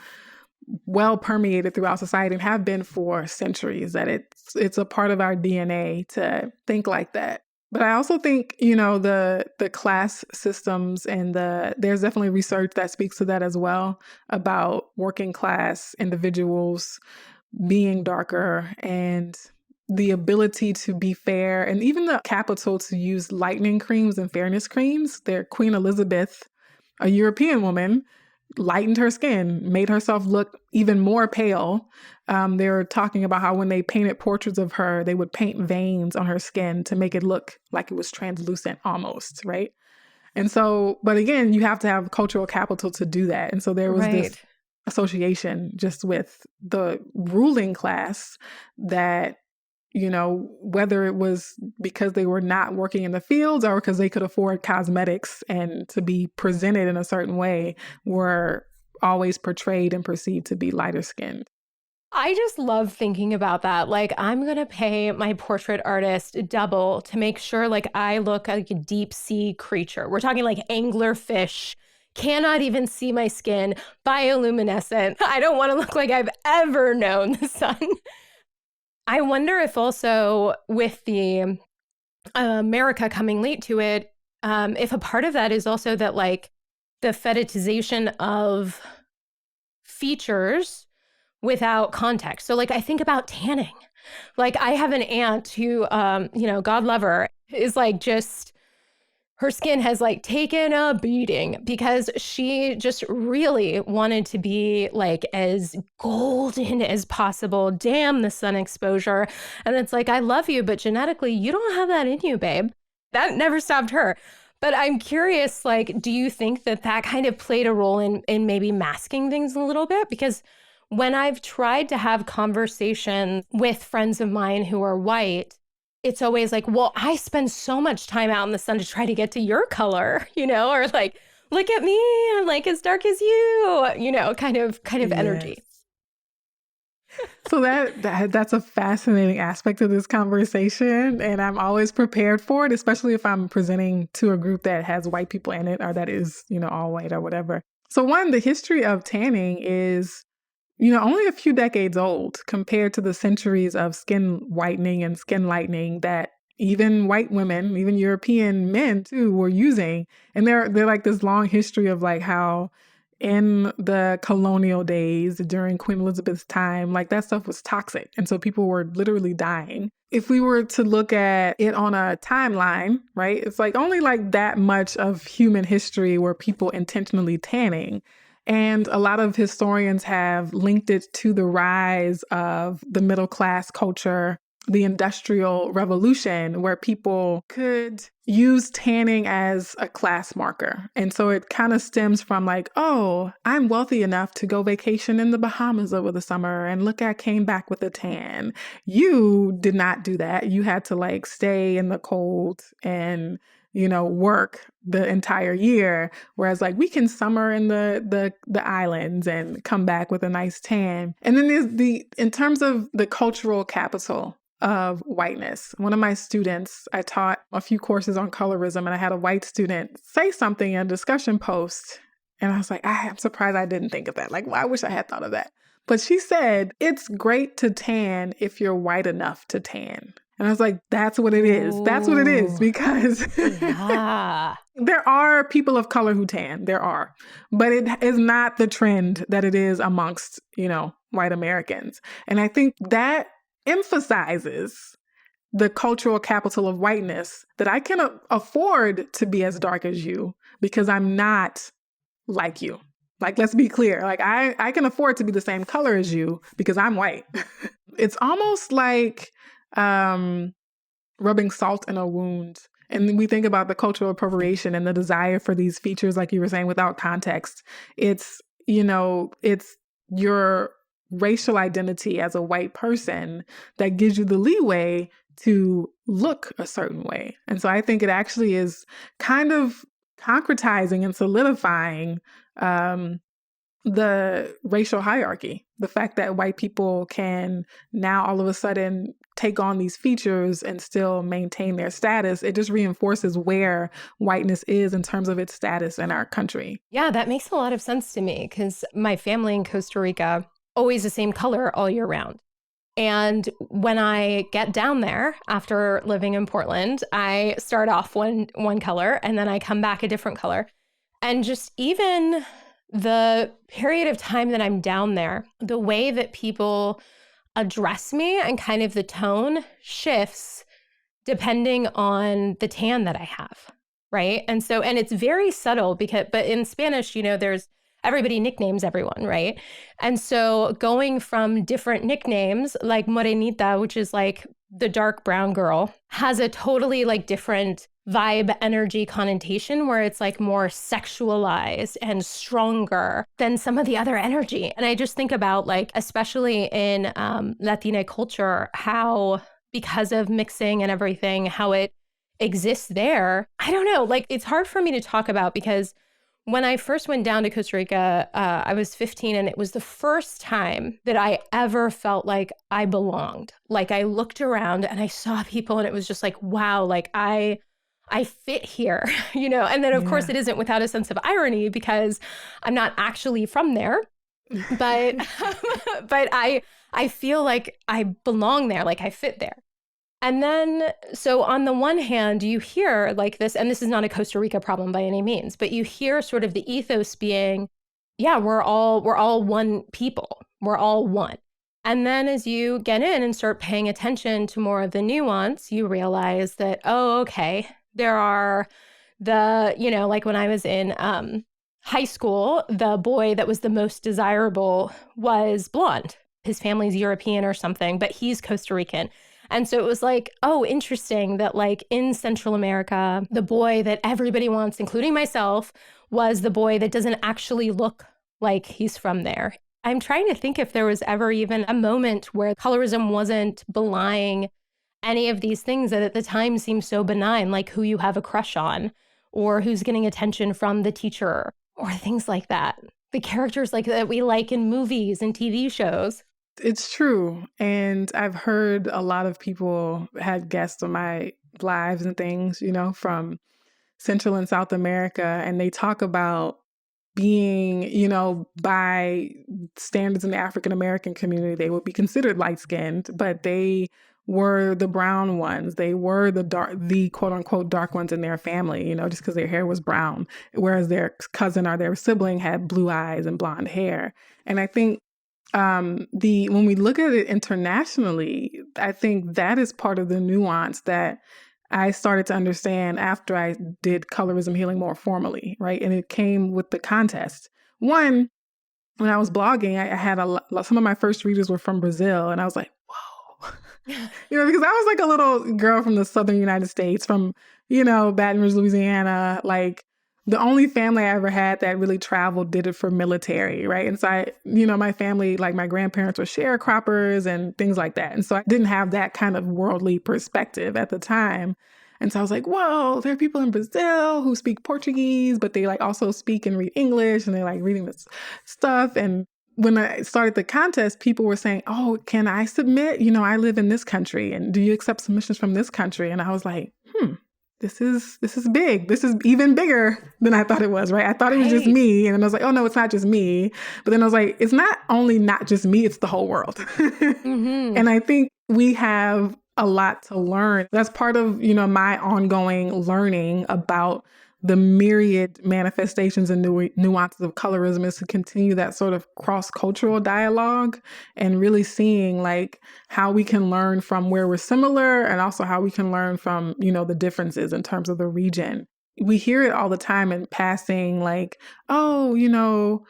well permeated throughout society and have been for centuries that it's a part of our DNA to think like that. But I also think, the class systems and there's definitely research that speaks to that as well, about working class individuals being darker and the ability to be fair, and even the capital to use lightening creams and fairness creams. Queen Elizabeth, a European woman, lightened her skin, made herself look even more pale. They were talking about how when they painted portraits of her, they would paint veins on her skin to make it look like it was translucent almost, right? And so, but again, you have to have cultural capital to do that. And so there was this association just with the ruling class that, whether it was because they were not working in the fields or because they could afford cosmetics and to be presented in a certain way, were always portrayed and perceived to be lighter skinned. I just love thinking about that. Like, I'm going to pay my portrait artist double to make sure like I look like a deep sea creature. We're talking like anglerfish, cannot even see my skin, bioluminescent. I don't want to look like I've ever known the sun. I wonder if also with the America coming late to it, if a part of that is also that like the fetishization of features without context. So like I think about tanning. Like I have an aunt who, God love her, is like just her skin has like taken a beating because she just really wanted to be like as golden as possible. Damn the sun exposure. And it's like, I love you, but genetically, you don't have that in you, babe. That never stopped her. But I'm curious, like, do you think that that kind of played a role in maybe masking things a little bit? Because when I've tried to have conversations with friends of mine who are white, it's always like, well, I spend so much time out in the sun to try to get to your color, or like, look at me, I'm like as dark as you, kind of Yes. energy. So that's a fascinating aspect of this conversation, and I'm always prepared for it, especially if I'm presenting to a group that has white people in it or that is, all white or whatever. So one, the history of tanning is, only a few decades old compared to the centuries of skin whitening and skin lightening that even white women, even European men too, were using. And they're like this long history of like how in the colonial days during Queen Elizabeth's time, like that stuff was toxic. And so people were literally dying. If we were to look at it on a timeline, right, it's like only like that much of human history were people intentionally tanning. And a lot of historians have linked it to the rise of the middle class culture, the Industrial Revolution, where people could use tanning as a class marker. And so it kind of stems from like, oh, I'm wealthy enough to go vacation in the Bahamas over the summer and look, I came back with a tan. You did not do that. You had to like stay in the cold and work the entire year. Whereas like we can summer in the islands and come back with a nice tan. And then there's in terms of the cultural capital of whiteness. One of my students, I taught a few courses on colorism, and I had a white student say something in a discussion post. And I was like, I'm surprised I didn't think of that. Like, well, I wish I had thought of that. But she said, it's great to tan if you're white enough to tan. And I was like, that's what it is. That's what it is. Because Yeah. there are people of color who tan. There are. But it is not the trend that it is amongst, white Americans. And I think that emphasizes the cultural capital of whiteness, that I can afford to be as dark as you because I'm not like you. Like, let's be clear. Like, I can afford to be the same color as you because I'm white. It's almost like rubbing salt in a wound. And we think about the cultural appropriation and the desire for these features, like you were saying, without context. It's, it's your racial identity as a white person that gives you the leeway to look a certain way. And so I think it actually is kind of concretizing and solidifying the racial hierarchy. The fact that white people can now all of a sudden take on these features and still maintain their status, it just reinforces where whiteness is in terms of its status in our country. Yeah, that makes a lot of sense to me because my family in Costa Rica, always the same color all year round. And when I get down there after living in Portland, I start off one color and then I come back a different color. And just even the period of time that I'm down there, the way that people address me and kind of the tone shifts depending on the tan that I have, right? And so, and it's very subtle but in Spanish, there's everybody nicknames everyone, right? And so going from different nicknames like Morenita, which is like the dark brown girl, has a totally like different vibe, energy, connotation where it's like more sexualized and stronger than some of the other energy. And I just think about like, especially in Latina culture, how because of mixing and everything, how it exists there. I don't know, like it's hard for me to talk about because when I first went down to Costa Rica, I was 15, and it was the first time that I ever felt like I belonged. Like I looked around and I saw people and it was just like, wow, like I fit here, and then of course it isn't without a sense of irony because I'm not actually from there, but, but I feel like I belong there, like I fit there. And then, so on the one hand, you hear like this, and this is not a Costa Rica problem by any means, but you hear sort of the ethos being, yeah, we're all one people. We're all one. And then as you get in and start paying attention to more of the nuance, you realize that, oh, okay, there are like when I was in high school, the boy that was the most desirable was blonde. His family's European or something, but he's Costa Rican. And so it was like, oh, interesting that like in Central America, the boy that everybody wants, including myself, was the boy that doesn't actually look like he's from there. I'm trying to think if there was ever even a moment where colorism wasn't belying any of these things that at the time seemed so benign, like who you have a crush on or who's getting attention from the teacher or things like that. The characters like that we like in movies and TV shows. It's true. And I've heard a lot of people had guests on my lives and things, from Central and South America. And they talk about being, by standards in the African American community, they would be considered light skinned, but they were the brown ones. They were the quote unquote dark ones in their family, just because their hair was brown, whereas their cousin or their sibling had blue eyes and blonde hair. And I think when we look at it internationally, I think that is part of the nuance that I started to understand after I did colorism healing more formally, right? And it came with the contest. One, when I was blogging, I had some of my first readers were from Brazil, and I was like, whoa. Because I was like a little girl from the southern United States, from, Baton Rouge, Louisiana. Like the only family I ever had that really traveled did it for military, right? And so my family, like my grandparents were sharecroppers and things like that. And so I didn't have that kind of worldly perspective at the time. And so I was like, whoa, there are people in Brazil who speak Portuguese, but they like also speak and read English, and they're like reading this stuff. And when I started the contest, people were saying, oh, can I submit? I live in this country, and do you accept submissions from this country? And I was like, this is big. This is even bigger than I thought it was, right? I thought it was just me. And then I was like, oh no, it's not just me. But then I was like, it's not just me, it's the whole world. Mm-hmm. And I think we have a lot to learn. That's part of, my ongoing learning about the myriad manifestations and nuances of colorism is to continue that sort of cross-cultural dialogue and really seeing like how we can learn from where we're similar and also how we can learn from, the differences in terms of the region. We hear it all the time in passing, like, oh,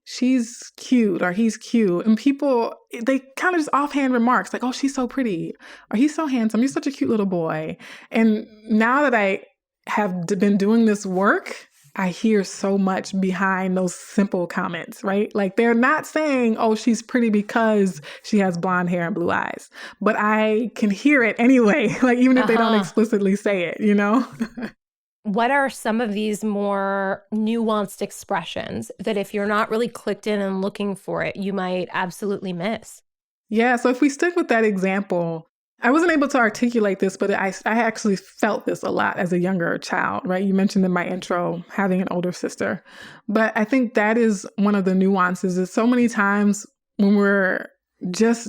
she's cute or he's cute. And people, they kind of just offhand remarks like, oh, she's so pretty or he's so handsome. He's such a cute little boy. And now that I have been doing this work, I hear so much behind those simple comments, right? Like they're not saying, oh, she's pretty because she has blonde hair and blue eyes, but I can hear it anyway, like even if they don't explicitly say it, What are some of these more nuanced expressions that if you're not really clicked in and looking for it, you might absolutely miss? Yeah, so if we stick with that example, I wasn't able to articulate this, but I actually felt this a lot as a younger child, right? You mentioned in my intro having an older sister. But I think that is one of the nuances is so many times when we're just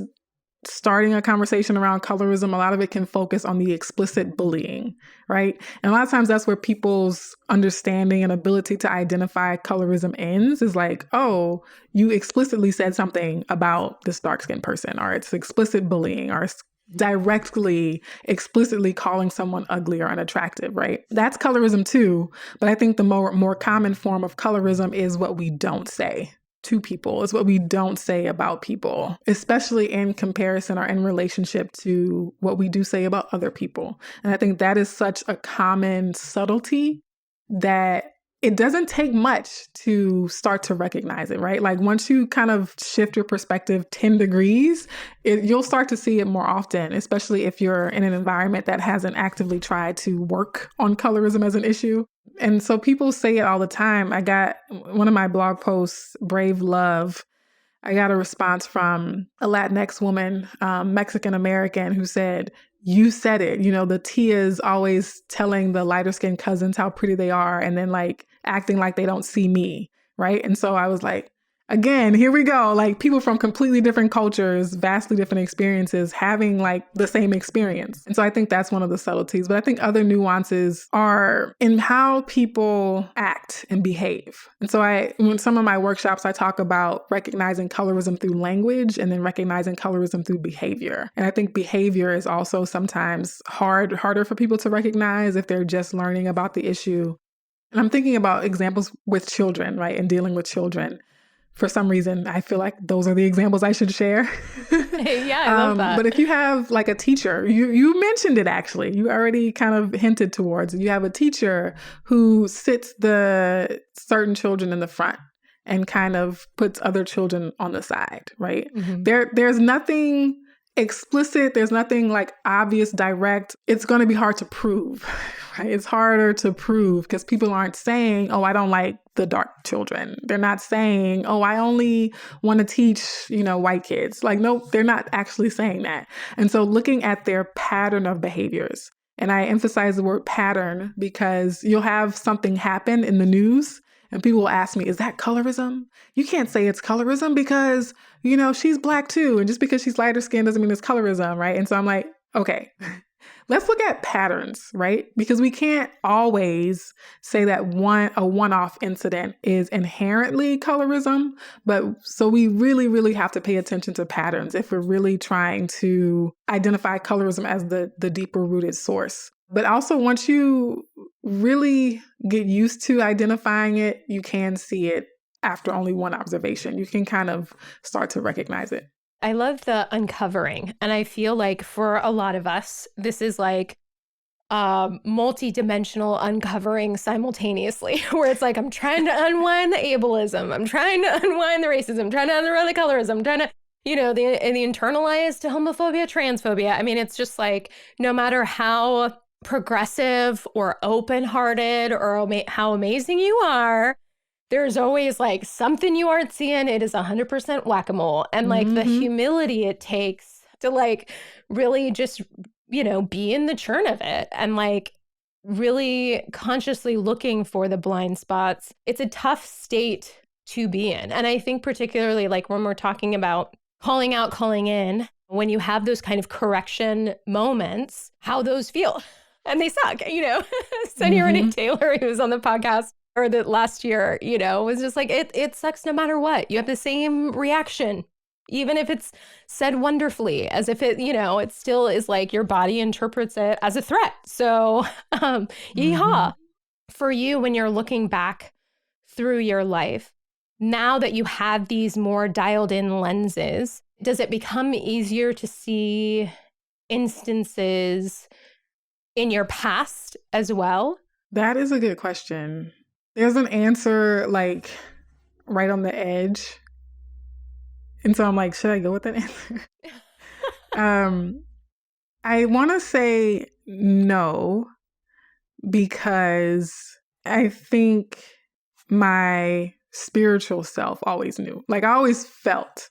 starting a conversation around colorism, a lot of it can focus on the explicit bullying, right? And a lot of times that's where people's understanding and ability to identify colorism ends is like, oh, you explicitly said something about this dark-skinned person, or it's explicit bullying, or it's directly, explicitly calling someone ugly or unattractive, right? That's colorism too. But I think the more common form of colorism is what we don't say to people. It's what we don't say about people, especially in comparison or in relationship to what we do say about other people. And I think that is such a common subtlety that it doesn't take much to start to recognize it, right? Like once you kind of shift your perspective 10 degrees, you'll start to see it more often, especially if you're in an environment that hasn't actively tried to work on colorism as an issue. And so people say it all the time. I got one of my blog posts, Brave Love. I got a response from a Latinx woman, Mexican American, who said, you said it, the Tia's always telling the lighter skinned cousins how pretty they are and then like acting like they don't see me. Right. And so I was like, Again, here we go. Like people from completely different cultures, vastly different experiences, having like the same experience. And so I think that's one of the subtleties. But I think other nuances are in how people act and behave. And so in some of my workshops, I talk about recognizing colorism through language and then recognizing colorism through behavior. And I think behavior is also sometimes harder for people to recognize if they're just learning about the issue. And I'm thinking about examples with children, right? And dealing with children. For some reason, I feel like those are the examples I should share. Yeah, I love that. But if you have like a teacher, you mentioned it actually. You already kind of hinted towards. You have a teacher who sits the certain children in the front and kind of puts other children on the side, right? Mm-hmm. There's nothing explicit. There's nothing like obvious, direct. It's going to be hard to prove, right? It's harder to prove because people aren't saying, oh, I don't like the dark children. They're not saying, oh, I only want to teach, white kids. Like, no, they're not actually saying that. And so looking at their pattern of behaviors, and I emphasize the word pattern because you'll have something happen in the news and people will ask me, is that colorism? You can't say it's colorism because, she's Black too. And just because she's lighter skinned doesn't mean it's colorism, right? And so I'm like, okay, let's look at patterns, right? Because we can't always say that a one-off incident is inherently colorism. But so we really, really have to pay attention to patterns if we're really trying to identify colorism as the deeper rooted source. But also once you really get used to identifying it, you can see it after only one observation. You can kind of start to recognize it. I love the uncovering. And I feel like for a lot of us, this is like multi-dimensional uncovering simultaneously, where it's like, I'm trying to unwind the ableism. I'm trying to unwind the racism. I'm trying to unwind the colorism. I'm trying to, the internalized homophobia, transphobia. I mean, it's just like, no matter how progressive or open-hearted or how amazing you are, there's always like something you aren't seeing. It is 100% whack-a-mole. And like the humility it takes to like really just, be in the churn of it and like really consciously looking for the blind spots. It's a tough state to be in. And I think particularly like when we're talking about calling out, calling in, when you have those kind of correction moments, how those feel. And they suck, Sonia Renee Taylor, who was on the podcast or the last year, was just like, it sucks no matter what. You have the same reaction, even if it's said wonderfully, as if it, it still is like your body interprets it as a threat. So, yeehaw. For you, when you're looking back through your life, now that you have these more dialed in lenses, does it become easier to see instances in your past as well? That is a good question. There's an answer like right on the edge. And so I'm like, should I go with that answer? I want to say no, because I think my spiritual self always knew. Like I always felt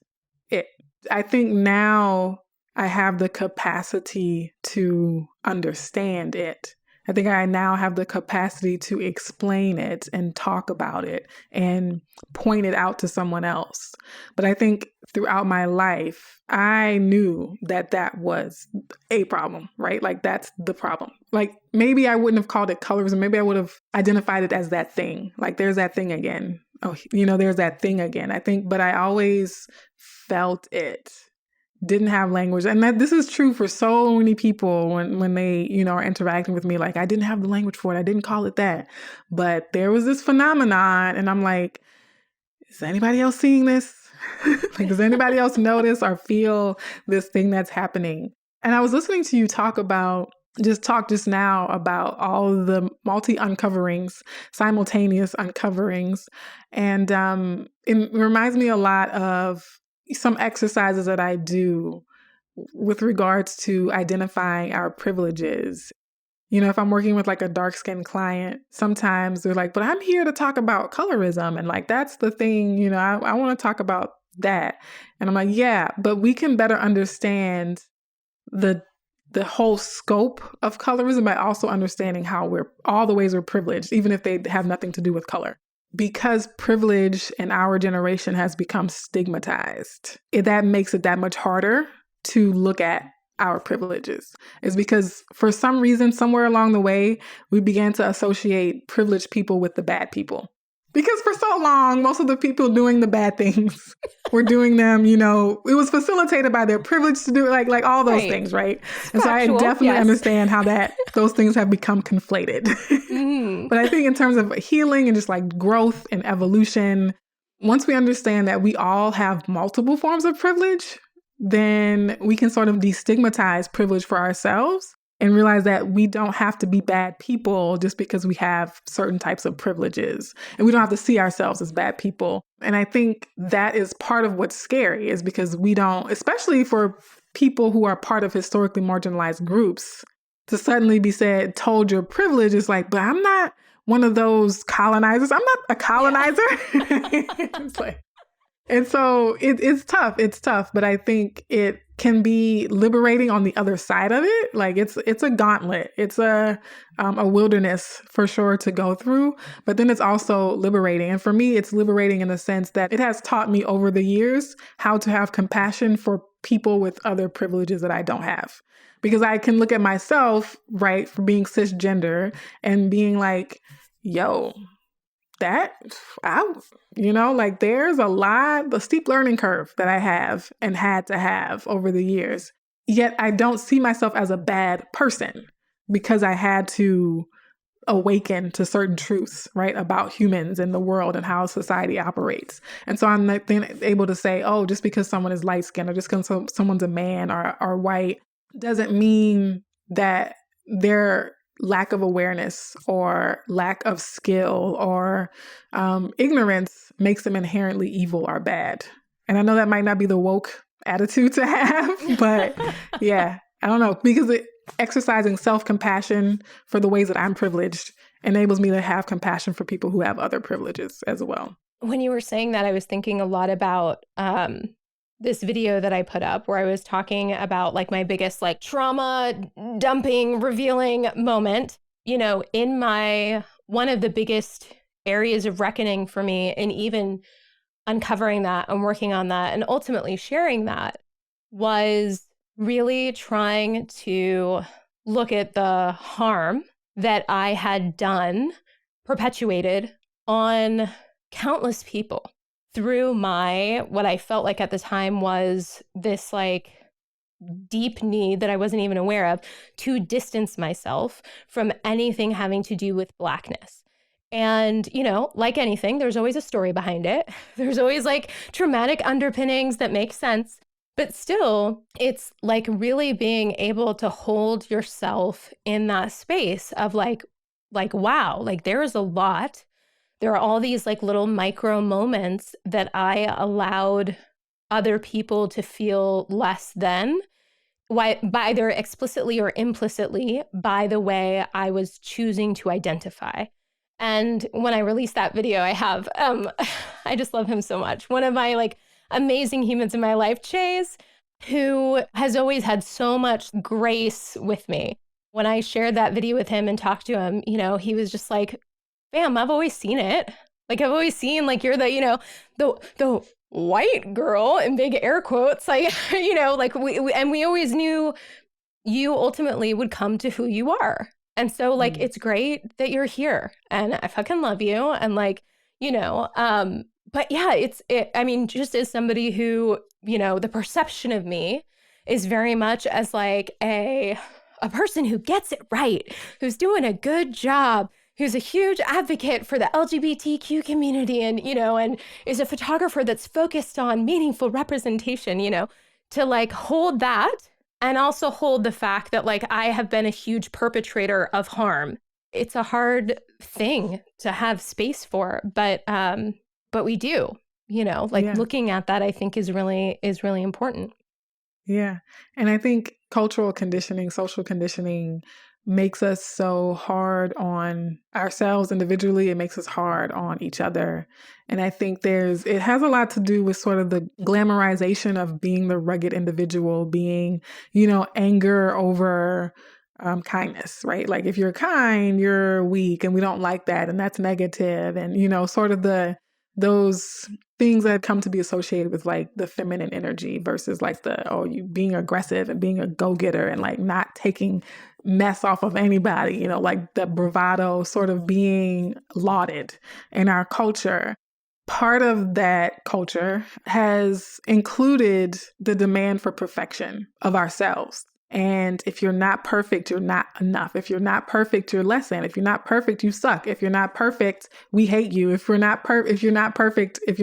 it. I think now I have the capacity to understand it. I think I now have the capacity to explain it and talk about it and point it out to someone else. But I think throughout my life, I knew that was a problem, right? Like that's the problem. Like maybe I wouldn't have called it colorism. Maybe I would have identified it as that thing. Like there's that thing again. Oh, there's that thing again. I think, but I always felt it. Didn't have language. And this is true for so many people when they, are interacting with me. Like, I didn't have the language for it. I didn't call it that. But there was this phenomenon. And I'm like, is anybody else seeing this? Like, does anybody else notice or feel this thing that's happening? And I was listening to you talk just now about all of the multi-uncoverings, simultaneous uncoverings. And it reminds me a lot of some exercises that I do with regards to identifying our privileges. If I'm working with like a dark-skinned client, sometimes they're like, but I'm here to talk about colorism. And like, that's the thing, I want to talk about that. And I'm like, yeah, but we can better understand the whole scope of colorism by also understanding how all the ways we're privileged, even if they have nothing to do with color. because privilege in our generation has become stigmatized, that makes it that much harder to look at our privileges. Is because for some reason, somewhere along the way, we began to associate privileged people with the bad people. Because for so long, most of the people doing the bad things were doing them, it was facilitated by their privilege to do it, like all those things, right? And so I definitely understand how those things have become conflated. But I think in terms of healing and just like growth and evolution, once we understand that we all have multiple forms of privilege, then we can sort of destigmatize privilege for ourselves and realize that we don't have to be bad people just because we have certain types of privileges. And we don't have to see ourselves as bad people. And I think that is part of what's scary, is because we don't, especially for people who are part of historically marginalized groups, to suddenly be told your privilege is like, but I'm not one of those colonizers. I'm not a colonizer. Yeah. And so it's tough. It's tough. But I think it can be liberating on the other side of it. Like it's a gauntlet. It's a wilderness for sure to go through. But then it's also liberating. And for me, it's liberating in the sense that it has taught me over the years how to have compassion for people with other privileges that I don't have. Because I can look at myself, right, for being cisgender and being like, yo, there's a steep learning curve that I have and had to have over the years. Yet I don't see myself as a bad person because I had to awaken to certain truths, right, about humans and the world and how society operates. And so I'm then able to say, oh, just because someone is light skinned or just because someone's a man or white doesn't mean that their lack of awareness or lack of skill or ignorance makes them inherently evil or bad. And I know that might not be the woke attitude to have, but yeah, I don't know, because exercising self-compassion for the ways that I'm privileged enables me to have compassion for people who have other privileges as well. When you were saying that, I was thinking a lot about this video that I put up where I was talking about like my biggest like trauma dumping revealing moment, in one of the biggest areas of reckoning for me, and even uncovering that and working on that and ultimately sharing that, was really trying to look at the harm that I had perpetuated on countless people through what I felt like at the time was this like deep need that I wasn't even aware of to distance myself from anything having to do with Blackness. And, like anything, there's always a story behind it. There's always like traumatic underpinnings that make sense. But still, it's like really being able to hold yourself in that space of like, wow, like there is a lot. There are all these like little micro moments that I allowed other people to feel less than, by either explicitly or implicitly, by the way I was choosing to identify. And when I released that video, I have, I just love him so much. One of my like amazing humans in my life, Chase, who has always had so much grace with me. When I shared that video with him and talked to him, he was just like, bam, I've always seen it. Like, I've always seen, like, you're the, the white girl in big air quotes. Like, like we always knew you ultimately would come to who you are. And so like, it's great that you're here and I fucking love you. And like, but yeah, just as somebody who, the perception of me is very much as like a person who gets it right, who's doing a good job, who's a huge advocate for the LGBTQ community and, and is a photographer that's focused on meaningful representation, to like hold that and also hold the fact that like I have been a huge perpetrator of harm. It's a hard thing to have space for, but we do, looking at that, I think is really important. Yeah. And I think cultural conditioning, social conditioning makes us so hard on ourselves individually. It makes us hard on each other. And I think it has a lot to do with sort of the glamorization of being the rugged individual, being, anger over kindness, right? Like if you're kind, you're weak, and we don't like that, and that's negative, and sort of those things that come to be associated with like the feminine energy versus like you being aggressive and being a go-getter and like not taking mess off of anybody, like the bravado sort of being lauded in our culture. Part of that culture has included the demand for perfection of ourselves. And if you're not perfect, you're not enough. If you're not perfect, you're less than. If you're not perfect, you suck. If you're not perfect, we hate you. If you're not perfect, if you're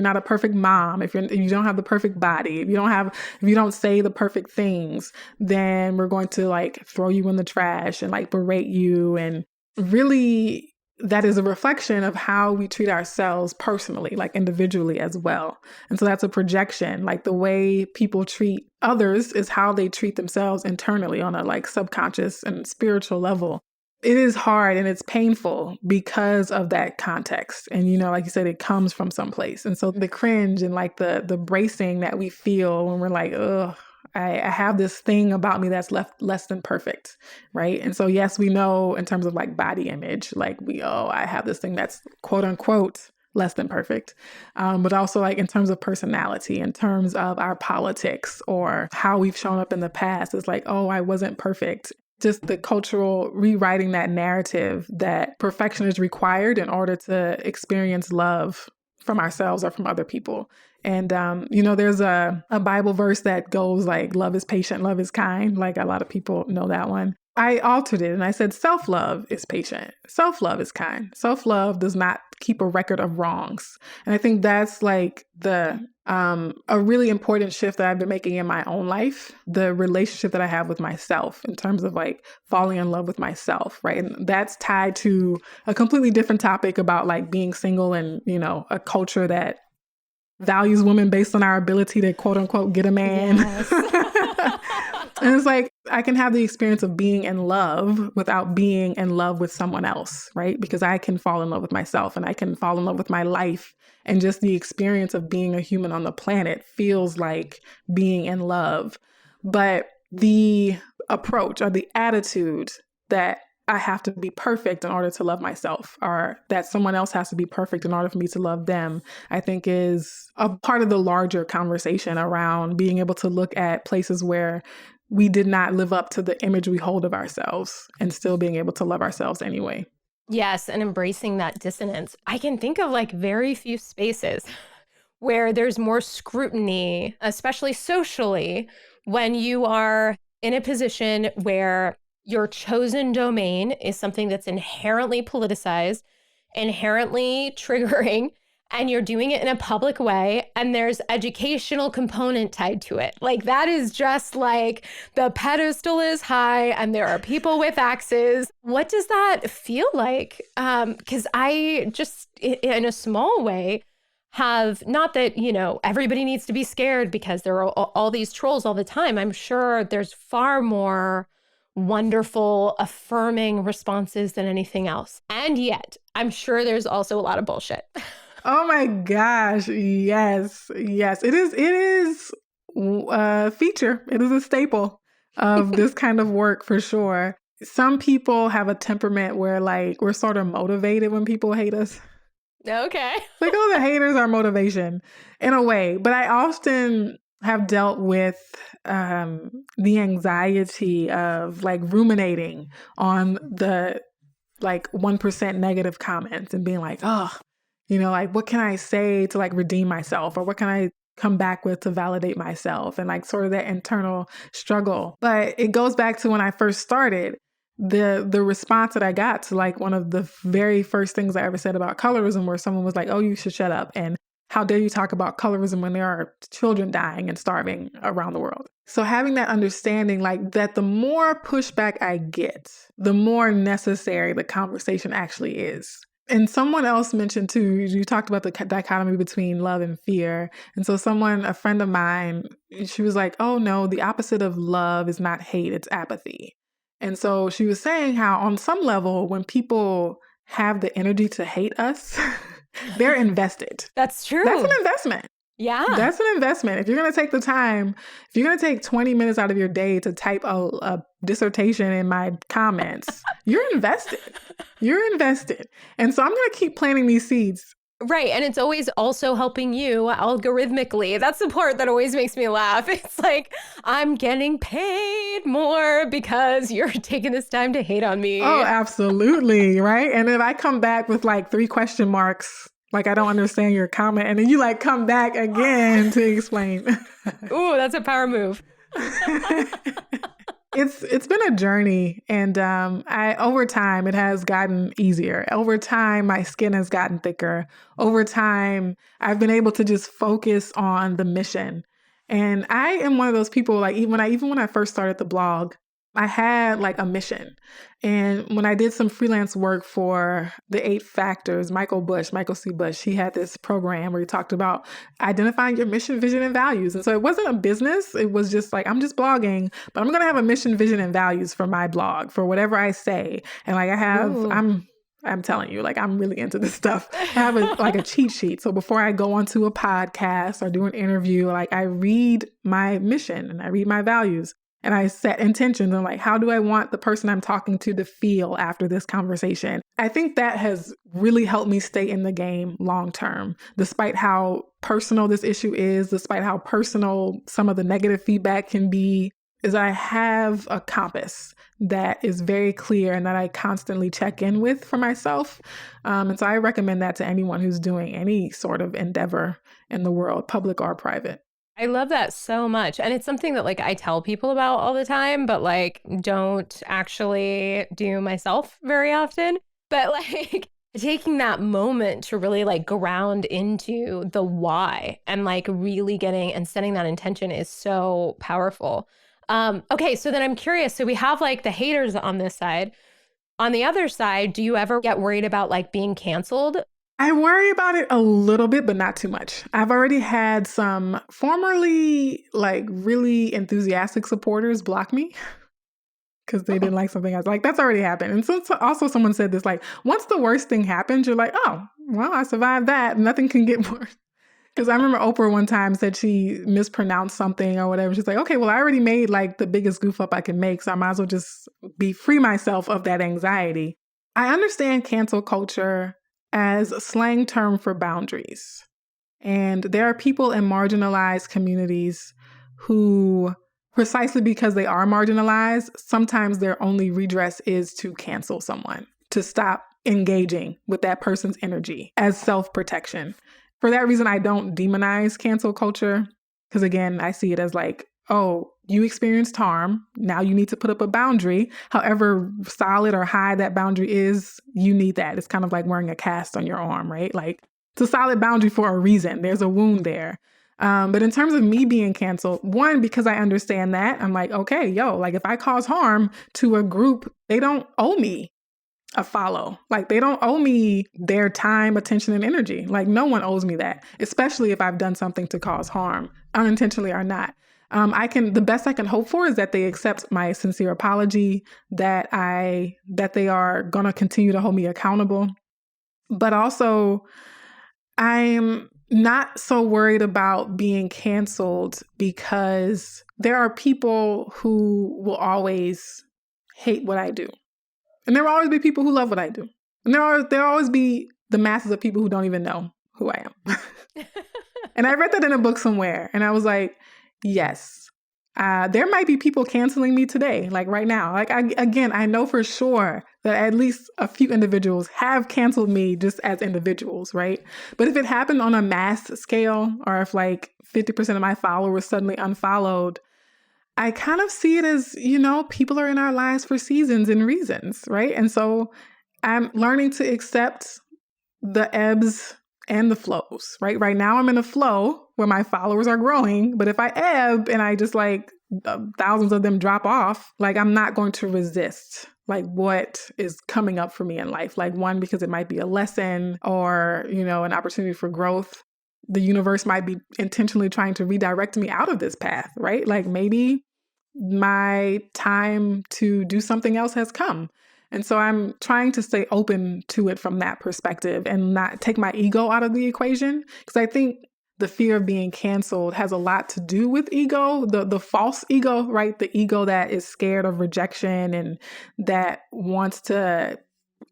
not a perfect mom, if you don't have the perfect body, if you don't say the perfect things, then we're going to like throw you in the trash and like berate you. And really, that is a reflection of how we treat ourselves personally, like individually as well. And so that's a projection. Like the way people treat others is how they treat themselves internally on a like subconscious and spiritual level. It is hard and it's painful because of that context. And, like you said, it comes from someplace. And so the cringe and like the bracing that we feel when we're like, ugh, I have this thing about me that's less than perfect, right? And so, yes, we know in terms of like body image, like I have this thing that's quote unquote less than perfect. But also like in terms of personality, in terms of our politics or how we've shown up in the past, it's like, oh, I wasn't perfect. Just the cultural rewriting that narrative that perfection is required in order to experience love from ourselves or from other people. And, there's a Bible verse that goes like, love is patient, love is kind. Like a lot of people know that one. I altered it and I said, self-love is patient. Self-love is kind. Self-love does not keep a record of wrongs. And I think that's like a really important shift that I've been making in my own life, the relationship that I have with myself in terms of like falling in love with myself, right? And that's tied to a completely different topic about like being single and, a culture that values women based on our ability to quote unquote get a man. Yes. And it's like, I can have the experience of being in love without being in love with someone else, right? Because I can fall in love with myself and I can fall in love with my life. And just the experience of being a human on the planet feels like being in love. But the approach or the attitude that I have to be perfect in order to love myself, or that someone else has to be perfect in order for me to love them, I think is a part of the larger conversation around being able to look at places where we did not live up to the image we hold of ourselves and still being able to love ourselves anyway. Yes, and embracing that dissonance. I can think of like very few spaces where there's more scrutiny, especially socially, when you are in a position where your chosen domain is something that's inherently politicized, inherently triggering, and you're doing it in a public way, and there's educational component tied to it. Like that is just like the pedestal is high and there are people with axes. What does that feel like? Because I just, in a small way, have, not that, everybody needs to be scared because there are all these trolls all the time. I'm sure there's far more wonderful, affirming responses than anything else. And yet, I'm sure there's also a lot of bullshit. Oh my gosh. Yes. Yes. It is a feature. It is a staple of this kind of work for sure. Some people have a temperament where like we're sort of motivated when people hate us. Okay. Like, oh, the haters are motivation in a way. But I often have dealt with the anxiety of like ruminating on the like 1% negative comments and being like, oh, like what can I say to like redeem myself, or what can I come back with to validate myself, and like sort of that internal struggle. But it goes back to when I first started, the response that I got to like one of the very first things I ever said about colorism, where someone was like, oh, you should shut up. And how dare you talk about colorism when there are children dying and starving around the world? So having that understanding, like that the more pushback I get, the more necessary the conversation actually is. And someone else mentioned too, you talked about the dichotomy between love and fear. And so a friend of mine, she was like, oh no, the opposite of love is not hate, it's apathy. And so she was saying how on some level, when people have the energy to hate us, they're invested. That's true. That's an investment. Yeah. That's an investment. If you're going to take the time, if you're going to take 20 minutes out of your day to type a dissertation in my comments, you're invested. You're invested. And so I'm going to keep planting these seeds. Right. And it's always also helping you algorithmically. That's the part that always makes me laugh. It's like, I'm getting paid more because you're taking this time to hate on me. Oh, absolutely. Right. And if I come back with like 3 question marks, like I don't understand your comment, and then you like come back again to explain. Ooh, that's a power move. It's been a journey, and I over time it has gotten easier. Over time, my skin has gotten thicker. Over time, I've been able to just focus on the mission. And I am one of those people, like even when I first started the blog, I had like a mission. And when I did some freelance work for the 8 Factors, Michael C. Bush, he had this program where he talked about identifying your mission, vision, and values. And so it wasn't a business. It was just like, I'm just blogging, but I'm going to have a mission, vision, and values for my blog, for whatever I say. And like I'm telling you, like, I'm really into this stuff. I have a cheat sheet. So before I go onto a podcast or do an interview, like I read my mission and I read my values. And I set intentions on like, how do I want the person I'm talking to feel after this conversation? I think that has really helped me stay in the game long term, despite how personal this issue is, despite how personal some of the negative feedback can be, is I have a compass that is very clear and that I constantly check in with for myself. And so I recommend that to anyone who's doing any sort of endeavor in the world, public or private. I love that so much. And it's something that like I tell people about all the time, but like don't actually do myself very often. But like taking that moment to really like ground into the why and like really getting and setting that intention is so powerful. Okay, so then I'm curious. So we have like the haters on this side. On the other side, do you ever get worried about like being canceled? I worry about it a little bit, but not too much. I've already had some formerly like really enthusiastic supporters block me because they didn't like something I was like, that's already happened. And so also someone said this, like, once the worst thing happens, you're like, oh, well, I survived that. Nothing can get worse. Because I remember Oprah one time said she mispronounced something or whatever. She's like, okay, well, I already made like the biggest goof up I can make. So I might as well just free myself of that anxiety. I understand cancel culture as a slang term for boundaries. And there are people in marginalized communities who, precisely because they are marginalized, sometimes their only redress is to cancel someone, to stop engaging with that person's energy as self-protection. For that reason, I don't demonize cancel culture, because again, I see it as like, oh, you experienced harm. Now you need to put up a boundary. However solid or high that boundary is, you need that. It's kind of like wearing a cast on your arm, right? Like it's a solid boundary for a reason. There's a wound there. But in terms of me being canceled, one, because I understand that, I'm like, okay, like if I cause harm to a group, they don't owe me a follow. Like they don't owe me their time, attention, and energy. Like no one owes me that, especially if I've done something to cause harm, unintentionally or not. The best I can hope for is that they accept my sincere apology, that they are going to continue to hold me accountable. But also, I'm not so worried about being canceled because there are people who will always hate what I do. And there will always be people who love what I do. And there'll always be the masses of people who don't even know who I am. And I read that in a book somewhere. And I was like, yes, there might be people canceling me today, like right now. Like, I know for sure that at least a few individuals have canceled me just as individuals, right? But if it happened on a mass scale, or if like 50% of my followers suddenly unfollowed, I kind of see it as, people are in our lives for seasons and reasons, right? And so I'm learning to accept the ebbs and the flows, right? Right now I'm in a flow where my followers are growing, but if I ebb and I just like thousands of them drop off, like I'm not going to resist like what is coming up for me in life. Like one, because it might be a lesson or, an opportunity for growth. The universe might be intentionally trying to redirect me out of this path, right? Like maybe my time to do something else has come. And so I'm trying to stay open to it from that perspective and not take my ego out of the equation. Because I think the fear of being canceled has a lot to do with ego, the false ego, right? The ego that is scared of rejection and that wants to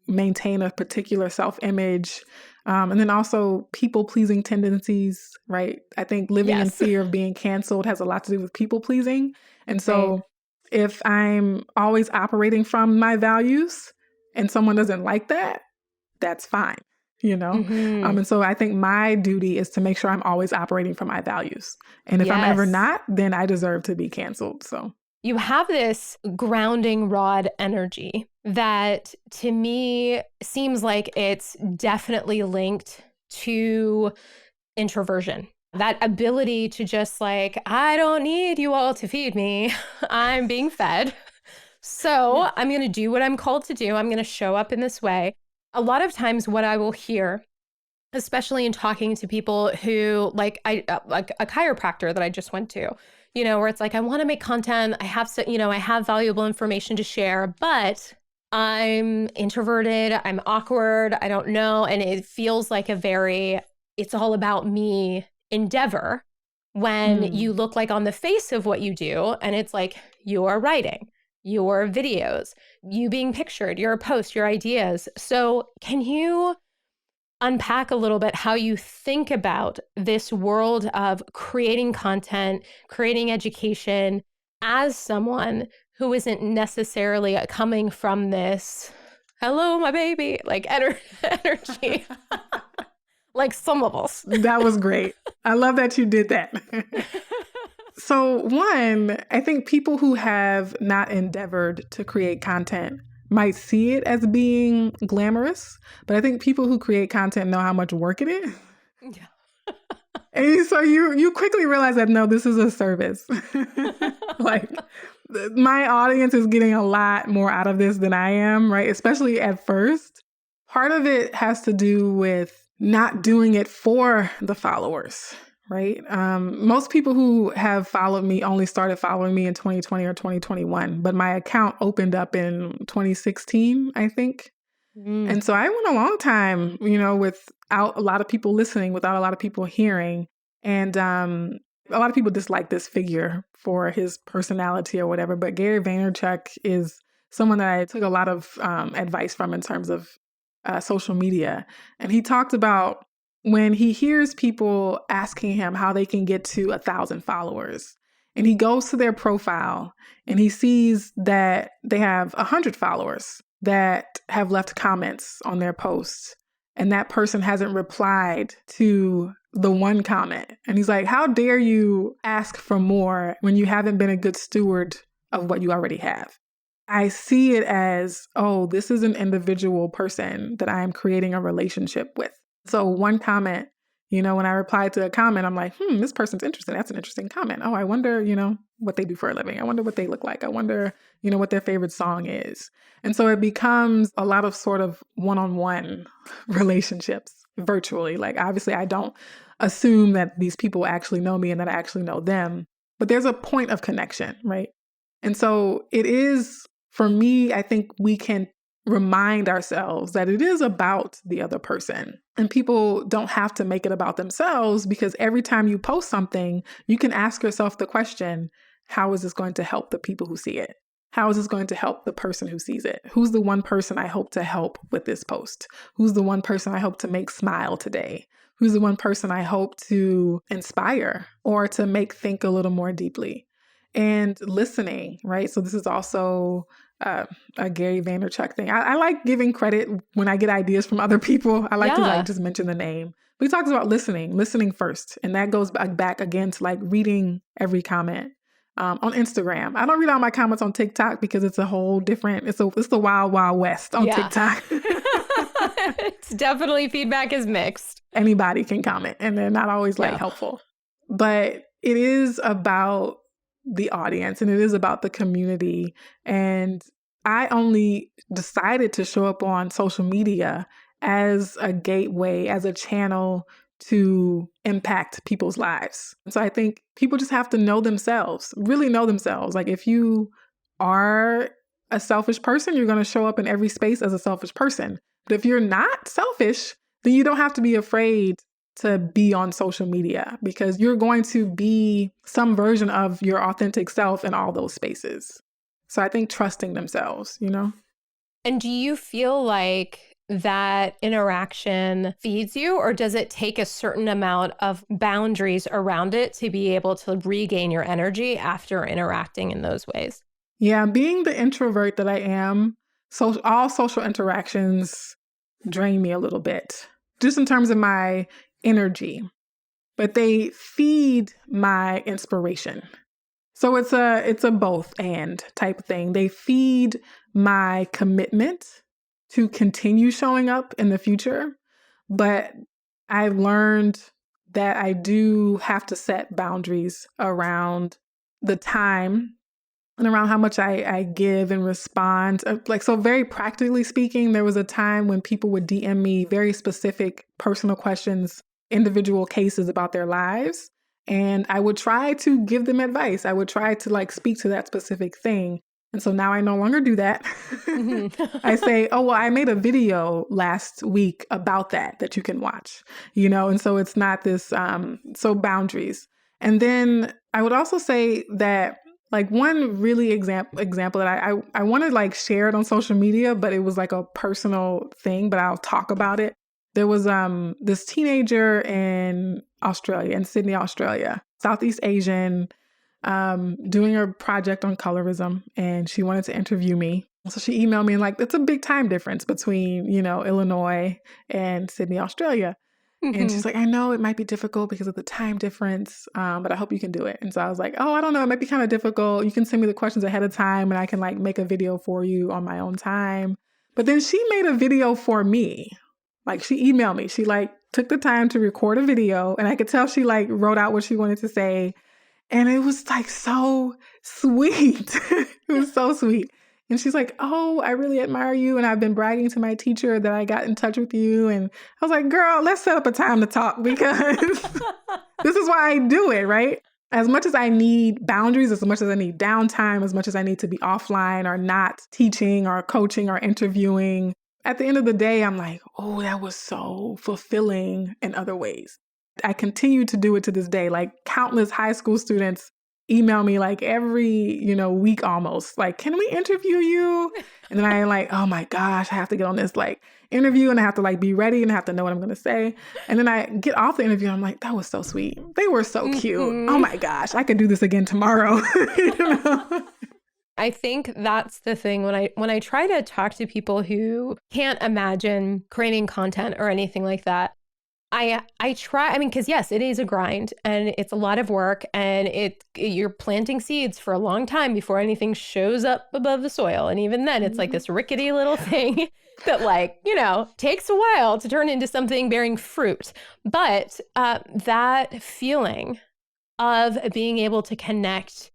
maintain a particular self-image. And then also people-pleasing tendencies, right? I think living in Yes. fear of being canceled has a lot to do with people-pleasing. And so Right. if I'm always operating from my values and someone doesn't like that, that's fine, you know? Mm-hmm. And so I think my duty is to make sure I'm always operating from my values. And if I'm ever Yes. not, then I deserve to be canceled. So You have this grounding rod energy that to me seems like it's definitely linked to introversion. That ability to just like, I don't need you all to feed me. I'm being fed. So yeah. I'm going to do what I'm called to do. I'm going to show up in this way. A lot of times, what I will hear, especially in talking to people who like a chiropractor that I just went to, where it's like, I want to make content. I have I have valuable information to share, but I'm introverted. I'm awkward. I don't know. And it feels like it's all about me endeavor when you look like on the face of what you do. And it's like your writing, your videos, you being pictured, your posts, your ideas. So can you unpack a little bit how you think about this world of creating content, creating education as someone who isn't necessarily coming from this, hello, my baby, like energy, like some of us. That was great. I love that you did that. So one, I think people who have not endeavored to create content might see it as being glamorous, but I think people who create content know how much work it is. Yeah. And so you quickly realize that, no, this is a service. Like my audience is getting a lot more out of this than I am, right? Especially at first. Part of it has to do with not doing it for the followers, right? Most people who have followed me only started following me in 2020 or 2021, but my account opened up in 2016, I think. And so I went a long time, without a lot of people listening, without a lot of people hearing. And a lot of people dislike this figure for his personality or whatever. But Gary Vaynerchuk is someone that I took a lot of advice from in terms of social media. And he talked about when he hears people asking him how they can get to 1,000 followers. And he goes to their profile and he sees that they have 100 followers that have left comments on their posts. And that person hasn't replied to the one comment. And he's like, how dare you ask for more when you haven't been a good steward of what you already have? I see it as, oh, this is an individual person that I am creating a relationship with. So one comment, when I reply to a comment, I'm like, this person's interesting. That's an interesting comment. Oh, I wonder, what they do for a living. I wonder what they look like. I wonder, what their favorite song is. And so it becomes a lot of sort of one-on-one relationships virtually. Like, obviously, I don't assume that these people actually know me and that I actually know them, but there's a point of connection, right? And so it is, for me, I think we can remind ourselves that it is about the other person. And people don't have to make it about themselves, because every time you post something, you can ask yourself the question, how is this going to help the people who see it? How is this going to help the person who sees it? Who's the one person I hope to help with this post? Who's the one person I hope to make smile today? Who's the one person I hope to inspire or to make think a little more deeply? And listening, right? So this is also a Gary Vaynerchuk thing. I like giving credit when I get ideas from other people. I like to just mention the name. But he talks about listening first. And that goes back again to like reading every comment. On Instagram, I don't read all my comments on TikTok because it's a whole different, it's the wild, wild west on TikTok. It's definitely, feedback is mixed. Anybody can comment and they're not always helpful. But it is about the audience and it is about the community. And I only decided to show up on social media as a gateway, as a channel to impact people's lives. And so I think people just have to know themselves, really know themselves. Like if you are a selfish person, you're going to show up in every space as a selfish person. But if you're not selfish, then you don't have to be afraid to be on social media because you're going to be some version of your authentic self in all those spaces. So I think trusting themselves, you know? And do you feel like that interaction feeds you, or does it take a certain amount of boundaries around it to be able to regain your energy after interacting in those ways? Yeah, being the introvert that I am, so all social interactions drain me a little bit, just in terms of my energy, but they feed my inspiration. So it's a both and type of thing. They feed my commitment to continue showing up in the future, but I've learned that I do have to set boundaries around the time and around how much I give and respond. Like, so very practically speaking, there was a time when people would DM me very specific personal questions, individual cases about their lives. And I would try to give them advice. I would try to like speak to that specific thing. And so now I no longer do that. I say, oh, well, I made a video last week about that you can watch, you know? And so it's not this, so boundaries. And then I would also say that like one really example that I want to like share it on social media, but it was like a personal thing, but I'll talk about it. There was this teenager in Australia, in Sydney, Australia, Southeast Asian, doing a project on colorism, and she wanted to interview me. So she emailed me and like, it's a big time difference between, you know, Illinois and Sydney, Australia. And she's like, I know it might be difficult because of the time difference, but I hope you can do it. And so I was like, oh, I don't know. It might be kind of difficult. You can send me the questions ahead of time and I can like make a video for you on my own time. But then she made a video for me. Like she emailed me. She like took the time to record a video and I could tell she like wrote out what she wanted to say. And it was like so sweet. It was so sweet. And she's like, oh, I really admire you. And I've been bragging to my teacher that I got in touch with you. And I was like, girl, let's set up a time to talk because this is why I do it, right? As much as I need boundaries, as much as I need downtime, as much as I need to be offline or not teaching or coaching or interviewing, at the end of the day, I'm like, oh, that was so fulfilling in other ways. I continue to do it to this day. Like countless high school students email me like every, you know, week almost. Like, can we interview you? And then I like, oh my gosh, I have to get on this like interview and I have to like be ready and I have to know what I'm going to say. And then I get off the interview and I'm like, that was so sweet. They were so cute. Oh my gosh, I could do this again tomorrow. You know? I think that's the thing when I try to talk to people who can't imagine creating content or anything like that. I try, I mean, because yes, it is a grind and it's a lot of work and you're planting seeds for a long time before anything shows up above the soil. And even then it's like this rickety little thing that like, you know, takes a while to turn into something bearing fruit. But that feeling of being able to connect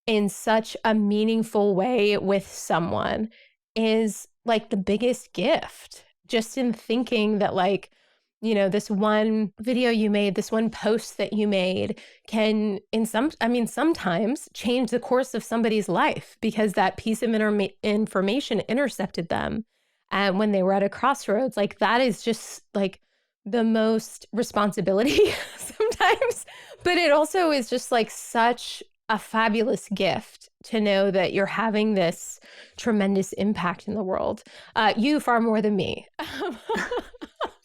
in such a meaningful way with someone is like the biggest gift. Just in thinking that like, you know, this one video you made, this one post that you made can sometimes change the course of somebody's life because that piece of information intercepted them. And when they were at a crossroads, like that is just like the most responsibility sometimes, but it also is just like such a fabulous gift to know that you're having this tremendous impact in the world. You far more than me.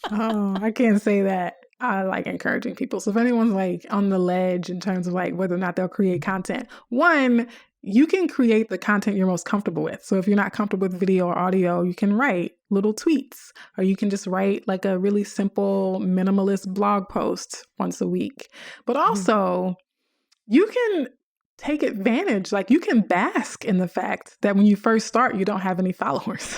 Oh, I can't say that. I like encouraging people. So if anyone's like on the ledge in terms of like whether or not they'll create content, one, you can create the content you're most comfortable with. So if you're not comfortable with video or audio, you can write little tweets, or you can just write like a really simple minimalist blog post once a week. But also you can take advantage, like you can bask in the fact that when you first start, you don't have any followers.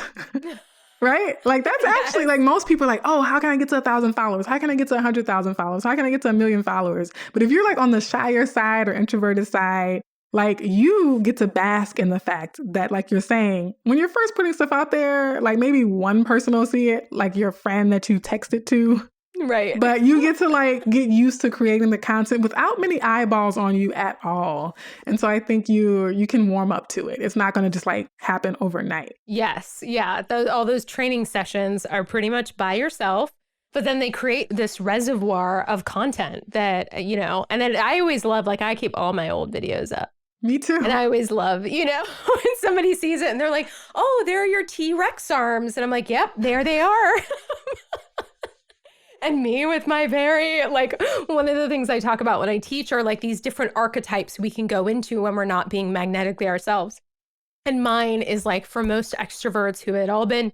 Right? Like that's actually like most people are like, oh, how can I get to 1,000 followers? How can I get to 100,000 followers? How can I get to 1,000,000 followers? But if you're like on the shyer side or introverted side, like you get to bask in the fact that like you're saying, when you're first putting stuff out there, like maybe one person will see it, like your friend that you texted to. Right. But you get to like get used to creating the content without many eyeballs on you at all. And so I think you can warm up to it. It's not going to just like happen overnight. Yes. Yeah. All those training sessions are pretty much by yourself. But then they create this reservoir of content that, and then I always love, like, I keep all my old videos up. Me too. And I always love, when somebody sees it and they're like, oh, there are your T-Rex arms. And I'm like, yep, there they are. And me with my very, like, one of the things I talk about when I teach are like these different archetypes we can go into when we're not being magnetically ourselves. And mine is like, for most extroverts who had all been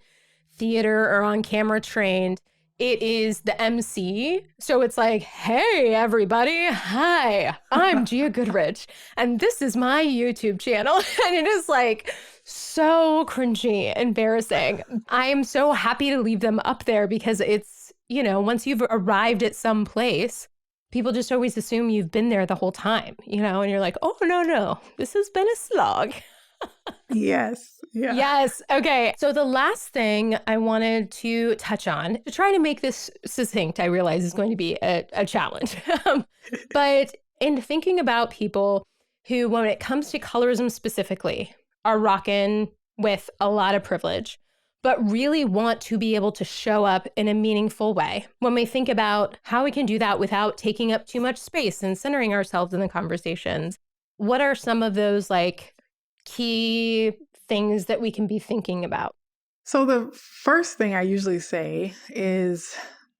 theater or on camera trained, it is the MC. So it's like, hey, everybody. Hi, I'm Gia Goodrich. And this is my YouTube channel. And it is like so cringy, embarrassing. I am so happy to leave them up there because it's, once you've arrived at some place, people just always assume you've been there the whole time, and you're like, oh, no, this has been a slog. Yes. Yeah. Yes. Okay. So the last thing I wanted to touch on, to try to make this succinct, I realize is going to be a challenge. But in thinking about people who, when it comes to colorism specifically, are rocking with a lot of privilege, but really want to be able to show up in a meaningful way. When we think about how we can do that without taking up too much space and centering ourselves in the conversations, what are some of those like key things that we can be thinking about? So the first thing I usually say is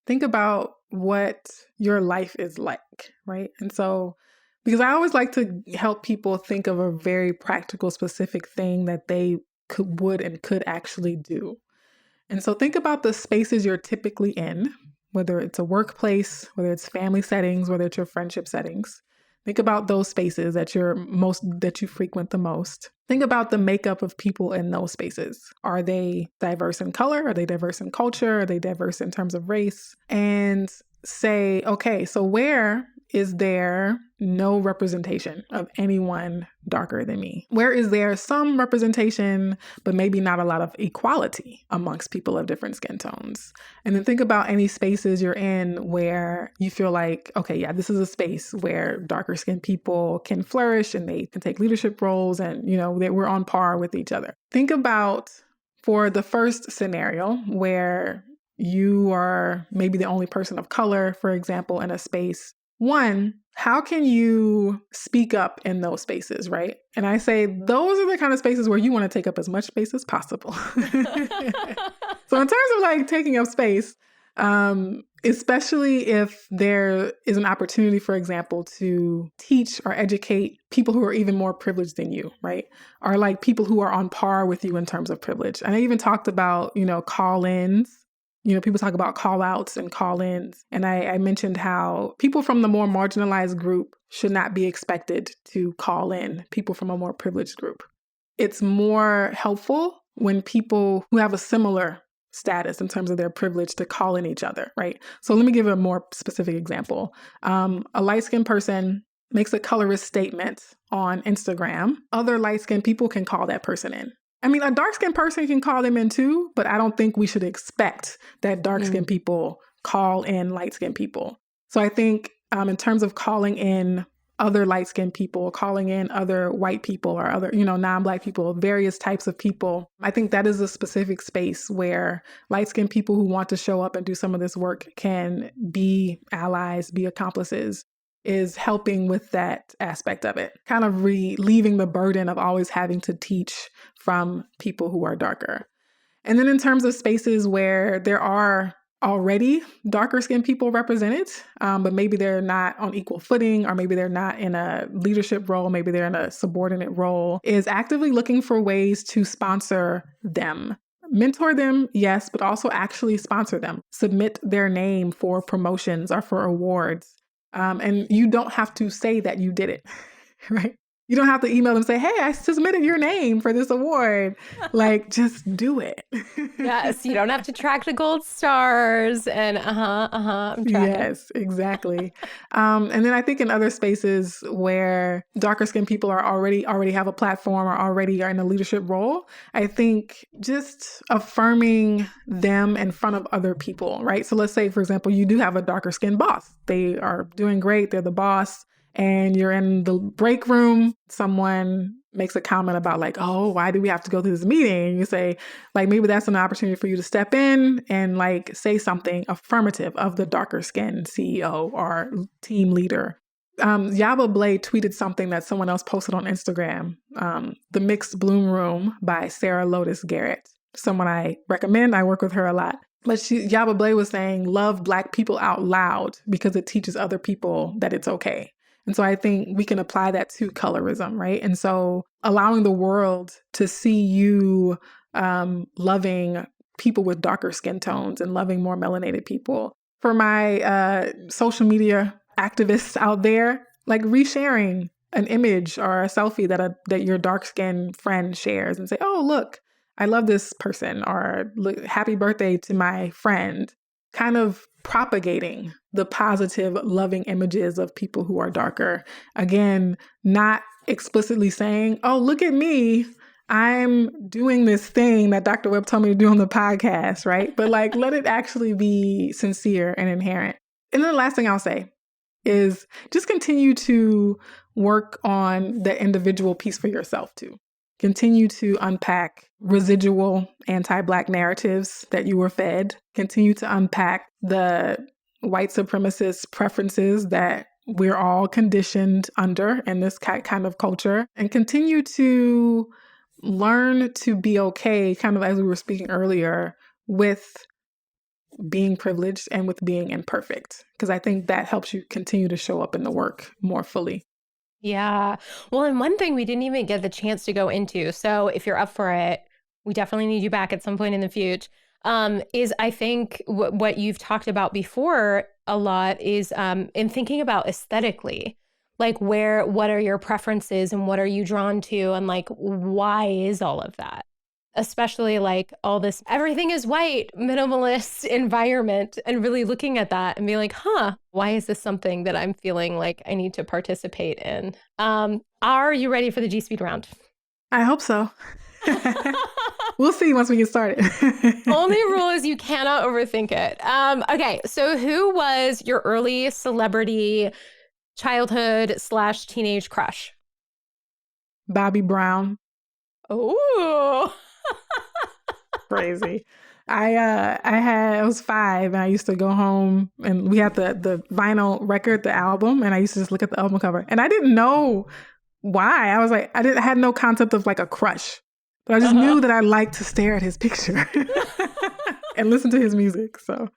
think about what your life is like, right? And so, because I always like to help people think of a very practical, specific thing that they would and could actually do. And so think about the spaces you're typically in, whether it's a workplace, whether it's family settings, whether it's your friendship settings. Think about those spaces that you frequent the most. Think about the makeup of people in those spaces. Are they diverse in color? Are they diverse in culture? Are they diverse in terms of race? And say, okay, so where is there no representation of anyone darker than me? Where is there some representation, but maybe not a lot of equality amongst people of different skin tones? And then think about any spaces you're in where you feel like, okay, yeah, this is a space where darker skinned people can flourish and they can take leadership roles and, that we're on par with each other. Think about, for the first scenario where you are maybe the only person of color, for example, in a space. One, how can you speak up in those spaces, right? And I say those are the kind of spaces where you want to take up as much space as possible. So in terms of like taking up space, especially if there is an opportunity, for example, to teach or educate people who are even more privileged than you, right? Or like people who are on par with you in terms of privilege. And I even talked about, call-ins. People talk about call-outs and call-ins. And I mentioned how people from the more marginalized group should not be expected to call in people from a more privileged group. It's more helpful when people who have a similar status in terms of their privilege to call in each other, right? So let me give a more specific example. A light-skinned person makes a colorist statement on Instagram. Other light-skinned people can call that person in. I mean, a dark-skinned person can call them in too, but I don't think we should expect that dark-skinned people call in light-skinned people. So I think in terms of calling in other light-skinned people, calling in other white people or other, non-Black people, various types of people, I think that is a specific space where light-skinned people who want to show up and do some of this work can be allies, be accomplices, is helping with that aspect of it, kind of relieving the burden of always having to teach from people who are darker. And then in terms of spaces where there are already darker skinned people represented, but maybe they're not on equal footing, or maybe they're not in a leadership role, maybe they're in a subordinate role, is actively looking for ways to sponsor them. Mentor them, yes, but also actually sponsor them. Submit their name for promotions or for awards. And you don't have to say that you did it, right? You don't have to email them and say, hey, I submitted your name for this award. Like, just do it. Yes, you don't have to track the gold stars and I'm tracking. Yes, exactly. And then I think in other spaces where darker skinned people are already have a platform or already are in a leadership role, I think just affirming them in front of other people, right? So let's say, for example, you do have a darker skinned boss. They are doing great. They're the boss. And you're in the break room, someone makes a comment about like, oh, why do we have to go to this meeting? And you say, like, maybe that's an opportunity for you to step in and like say something affirmative of the darker skinned CEO or team leader. Yaba Blay tweeted something that someone else posted on Instagram, The Mixed Bloom Room by Sarah Lotus Garrett, someone I recommend. I work with her a lot. But Yaba Blay was saying, love Black people out loud because it teaches other people that it's okay. And so I think we can apply that to colorism, right? And so allowing the world to see you loving people with darker skin tones and loving more melanated people. For my social media activists out there, like resharing an image or a selfie that your dark-skinned friend shares and say, oh, look, I love this person, or look, happy birthday to my friend, kind of propagating the positive, loving images of people who are darker. Again, not explicitly saying, oh, look at me, I'm doing this thing that Dr. Webb told me to do on the podcast, right? But like, let it actually be sincere and inherent. And then the last thing I'll say is just continue to work on the individual piece for yourself too. Continue to unpack residual anti-Black narratives that you were fed. Continue to unpack the white supremacist preferences that we're all conditioned under in this kind of culture. And continue to learn to be okay, kind of as we were speaking earlier, with being privileged and with being imperfect. Because I think that helps you continue to show up in the work more fully. Yeah. Well, and one thing we didn't even get the chance to go into, so if you're up for it, we definitely need you back at some point in the future, is I think what you've talked about before a lot is in thinking about aesthetically, like what are your preferences and what are you drawn to, and like, why is all of that? Especially like all this, everything is white, minimalist environment, and really looking at that and being like, why is this something that I'm feeling like I need to participate in? Are you ready for the G Speed round? I hope so. We'll see once we get started. Only rule is you cannot overthink it. Okay, so who was your early celebrity childhood / teenage crush? Bobby Brown. Oh. Crazy. I was 5 and I used to go home and we had the vinyl record, the album, and I used to just look at the album cover. And I didn't know why. I was like, I had no concept of like a crush. But I just knew that I liked to stare at his picture and listen to his music. So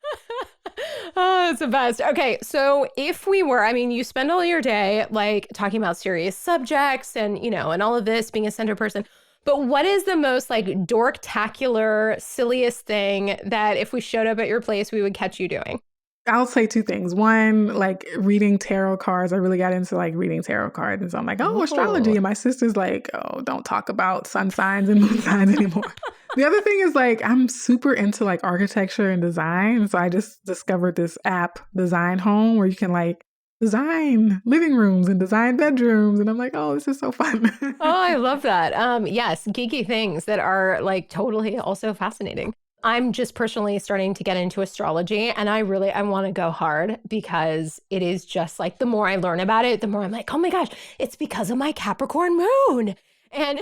oh, it's the best. Okay, so if we were, I mean, you spend all your day like talking about serious subjects and, and all of this, being a center person. But what is the most like dorktacular, silliest thing that if we showed up at your place, we would catch you doing? I'll say 2 things. One, like reading tarot cards. I really got into like reading tarot cards. And so I'm like, oh, astrology. And my sister's like, oh, don't talk about sun signs and moon signs anymore. The other thing is like, I'm super into like architecture and design. So I just discovered this app, Design Home, where you can like design living rooms and design bedrooms. And I'm like, oh, this is so fun. Oh, I love that. Yes, geeky things that are like totally also fascinating. I'm just personally starting to get into astrology, and I want to go hard because it is just like the more I learn about it, the more I'm like, oh my gosh, it's because of my Capricorn moon. And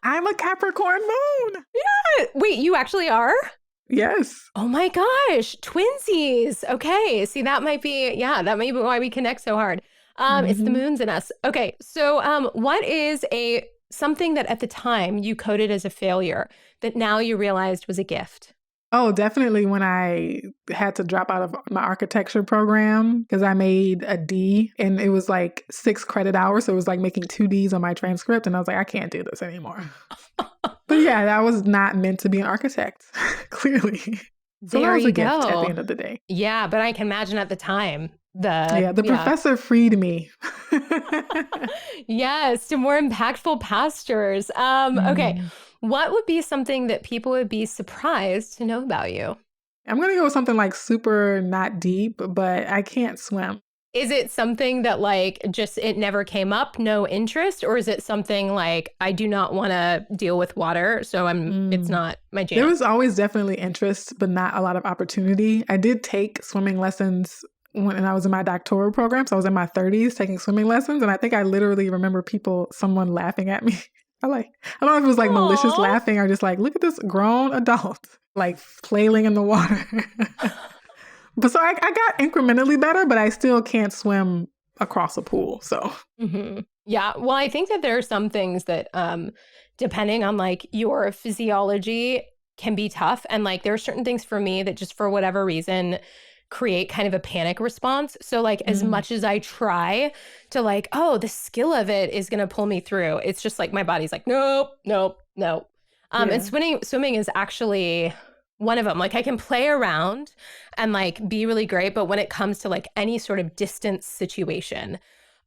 I'm a Capricorn moon. Yeah. Wait, you actually are? Yes. Oh my gosh, twinsies. Okay. See, that might be why we connect so hard. It's the moons in us. Okay. So what is something that at the time you coded as a failure that now you realized was a gift? Oh, definitely when I had to drop out of my architecture program because I made a D and it was like 6 credit hours. So it was like making 2 Ds on my transcript. And I was like, I can't do this anymore. But yeah, that was not meant to be an architect, clearly. So that was a gift at the end of the day. Yeah, but I can imagine at the time, the professor freed me. Yes, to more impactful pastors. Okay, what would be something that people would be surprised to know about you? I'm going to go with something like super not deep, but I can't swim. Is it something that like just it never came up, no interest? Or is it something like I do not want to deal with water, so it's not my jam? There was always definitely interest, but not a lot of opportunity. I did take swimming lessons when I was in my doctoral program. So I was in my 30s taking swimming lessons. And I think I literally remember someone laughing at me. I don't know if it was like malicious laughing or just like, look at this grown adult, like flailing in the water. But so I got incrementally better, but I still can't swim across a pool. So. Yeah. Well, I think that there are some things that, depending on like your physiology, can be tough. And like there are certain things for me that just for whatever reason create kind of a panic response. So like as much as I try to like, oh, the skill of it is going to pull me through, it's just like my body's like, nope, nope, nope. And swimming is actually one of them. Like I can play around and like be really great, but when it comes to like any sort of distance situation,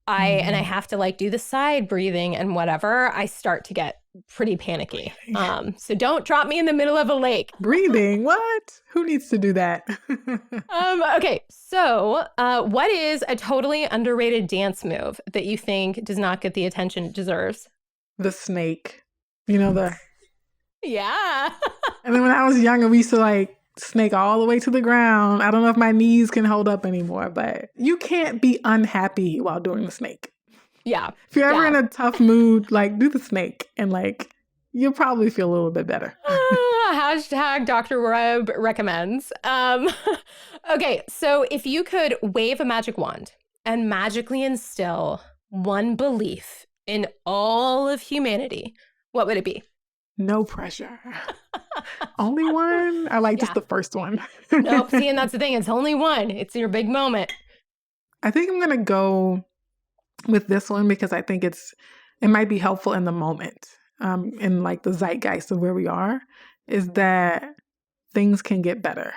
I have to like do the side breathing and whatever, I start to get pretty panicky. So don't drop me in the middle of a lake. Breathing? What? Who needs to do that? Okay. So what is a totally underrated dance move that you think does not get the attention it deserves? The snake. You know, Yeah. And then when I was younger, we used to like snake all the way to the ground. I don't know if my knees can hold up anymore, but you can't be unhappy while doing the snake. Yeah. If you're ever in a tough mood, like do the snake and like you'll probably feel a little bit better. Hashtag Dr. Webb recommends. Okay, so if you could wave a magic wand and magically instill one belief in all of humanity, what would it be? No pressure. Only one? I like just the first one. Nope. See, and that's the thing. It's only one. It's your big moment. I think I'm going to go with this one because I think it might be helpful in the moment, in like the zeitgeist of where we are, is that things can get better.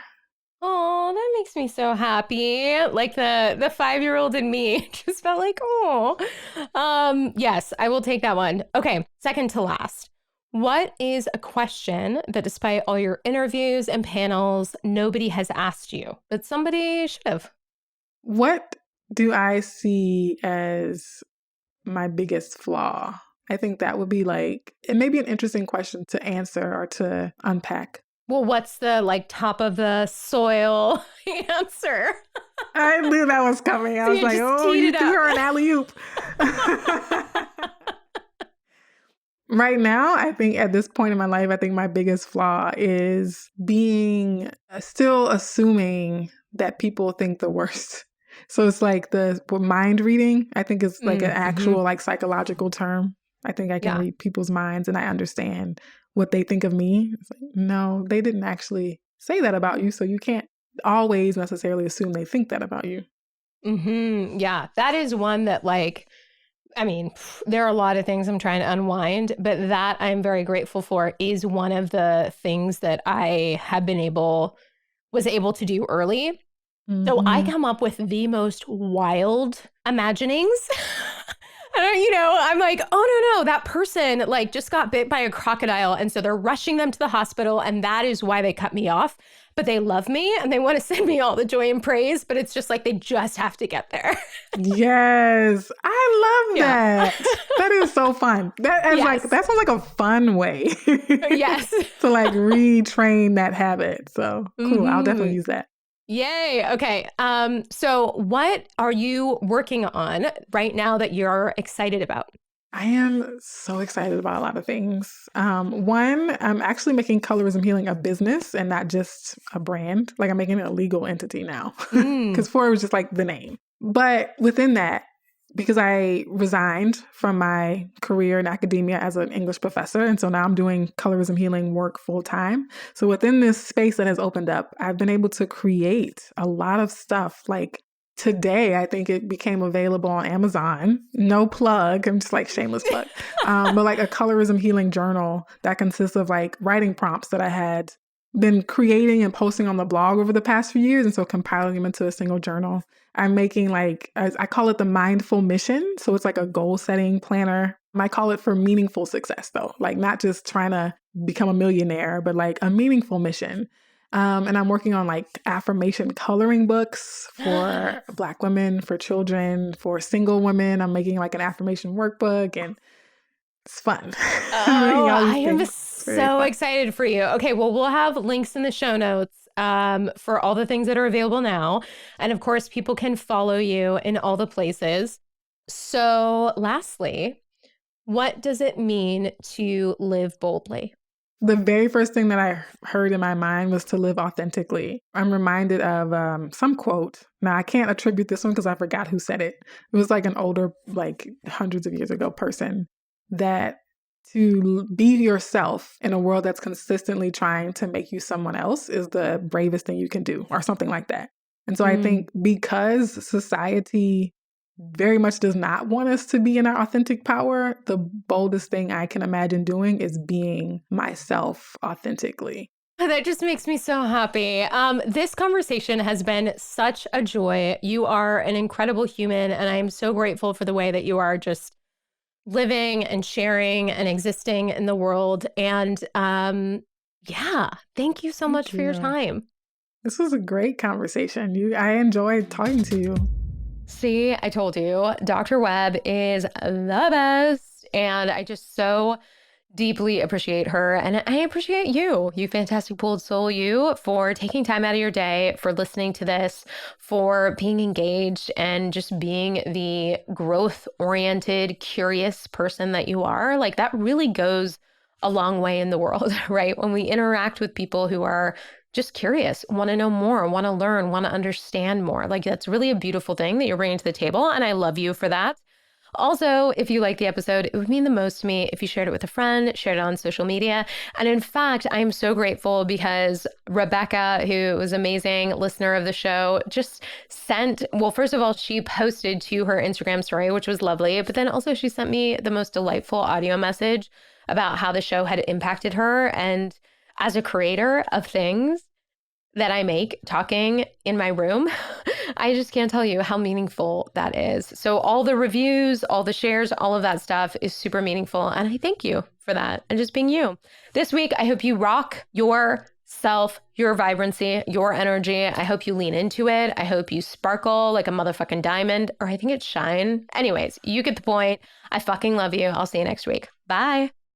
Oh, that makes me so happy. Like the 5-year-old in me just felt like, oh. Yes, I will take that one. Okay, second to last. What is a question that despite all your interviews and panels, nobody has asked you, but somebody should have? What do I see as my biggest flaw? I think that would be like, it may be an interesting question to answer or to unpack. Well, what's the like top of the soil answer? I knew that was coming. I was like, oh, you threw her an alley-oop. Right now, I think at this point in my life, I think my biggest flaw is being still assuming that people think the worst. So it's like the mind reading, I think is like an actual like psychological term. I think I can read people's minds and I understand what they think of me. It's like, no, they didn't actually say that about you. So you can't always necessarily assume they think that about you. Yeah, that is one that like, I mean, there are a lot of things I'm trying to unwind, but that I'm very grateful for is one of the things that I have was able to do early. So I come up with the most wild imaginings. I'm like, oh no, that person like just got bit by a crocodile. And so they're rushing them to the hospital. And that is why they cut me off. But they love me and they want to send me all the joy and praise. But it's just like, they just have to get there. Yes. I love that. That is so fun. That sounds like a fun way. Yes. To like retrain that habit. So cool. I'll definitely use that. Yay. Okay. So what are you working on right now that you're excited about? I am so excited about a lot of things. One, I'm actually making Colorism Healing a business and not just a brand. Like I'm making it a legal entity now. Because before it was just like the name. But within that, because I resigned from my career in academia as an English professor, and so now I'm doing colorism healing work full time. So within this space that has opened up, I've been able to create a lot of stuff. Like today, I think it became available on Amazon. No plug. I'm just like shameless plug. But like a colorism healing journal that consists of like writing prompts that I had been creating and posting on the blog over the past few years. And so compiling them into a single journal. I'm making like, I call it the mindful mission. So it's like a goal setting planner. I call it for meaningful success though. Like not just trying to become a millionaire, but like a meaningful mission. And I'm working on like affirmation coloring books for Black women, for children, for single women. I'm making like an affirmation workbook and it's fun. Oh, I am so excited for you. Okay, well, we'll have links in the show notes for all the things that are available now. And of course, people can follow you in all the places. So lastly, what does it mean to live boldly? The very first thing that I heard in my mind was to live authentically. I'm reminded of some quote. Now, I can't attribute this one because I forgot who said it. It was like an older, like hundreds of years ago person, that to be yourself in a world that's consistently trying to make you someone else is the bravest thing you can do, or something like that. And so I think because society very much does not want us to be in our authentic power, the boldest thing I can imagine doing is being myself authentically. That just makes me so happy. This conversation has been such a joy. You are an incredible human, and I am so grateful for the way that you are just living and sharing and existing in the world. And yeah, thank you so much for your time. This was a great conversation. I enjoyed talking to you. See, I told you, Dr. Webb is the best. And I just so deeply appreciate her. And I appreciate you, you fantastic bold soul, you, for taking time out of your day, for listening to this, for being engaged and just being the growth-oriented, curious person that you are. Like, that really goes a long way in the world, right? When we interact with people who are just curious, want to know more, want to learn, want to understand more. Like, that's really a beautiful thing that you're bringing to the table. And I love you for that. Also, if you liked the episode, it would mean the most to me if you shared it with a friend, shared it on social media. And in fact, I am so grateful because Rebecca, who was an amazing listener of the show, just sent, well, first of all, she posted to her Instagram story, which was lovely. But then also she sent me the most delightful audio message about how the show had impacted her. And as a creator of things that I make talking in my room, I just can't tell you how meaningful that is. So all the reviews, all the shares, all of that stuff is super meaningful. And I thank you for that and just being you. This week, I hope you rock yourself, your vibrancy, your energy. I hope you lean into it. I hope you sparkle like a motherfucking diamond, or I think it's shine. Anyways, you get the point. I fucking love you. I'll see you next week. Bye.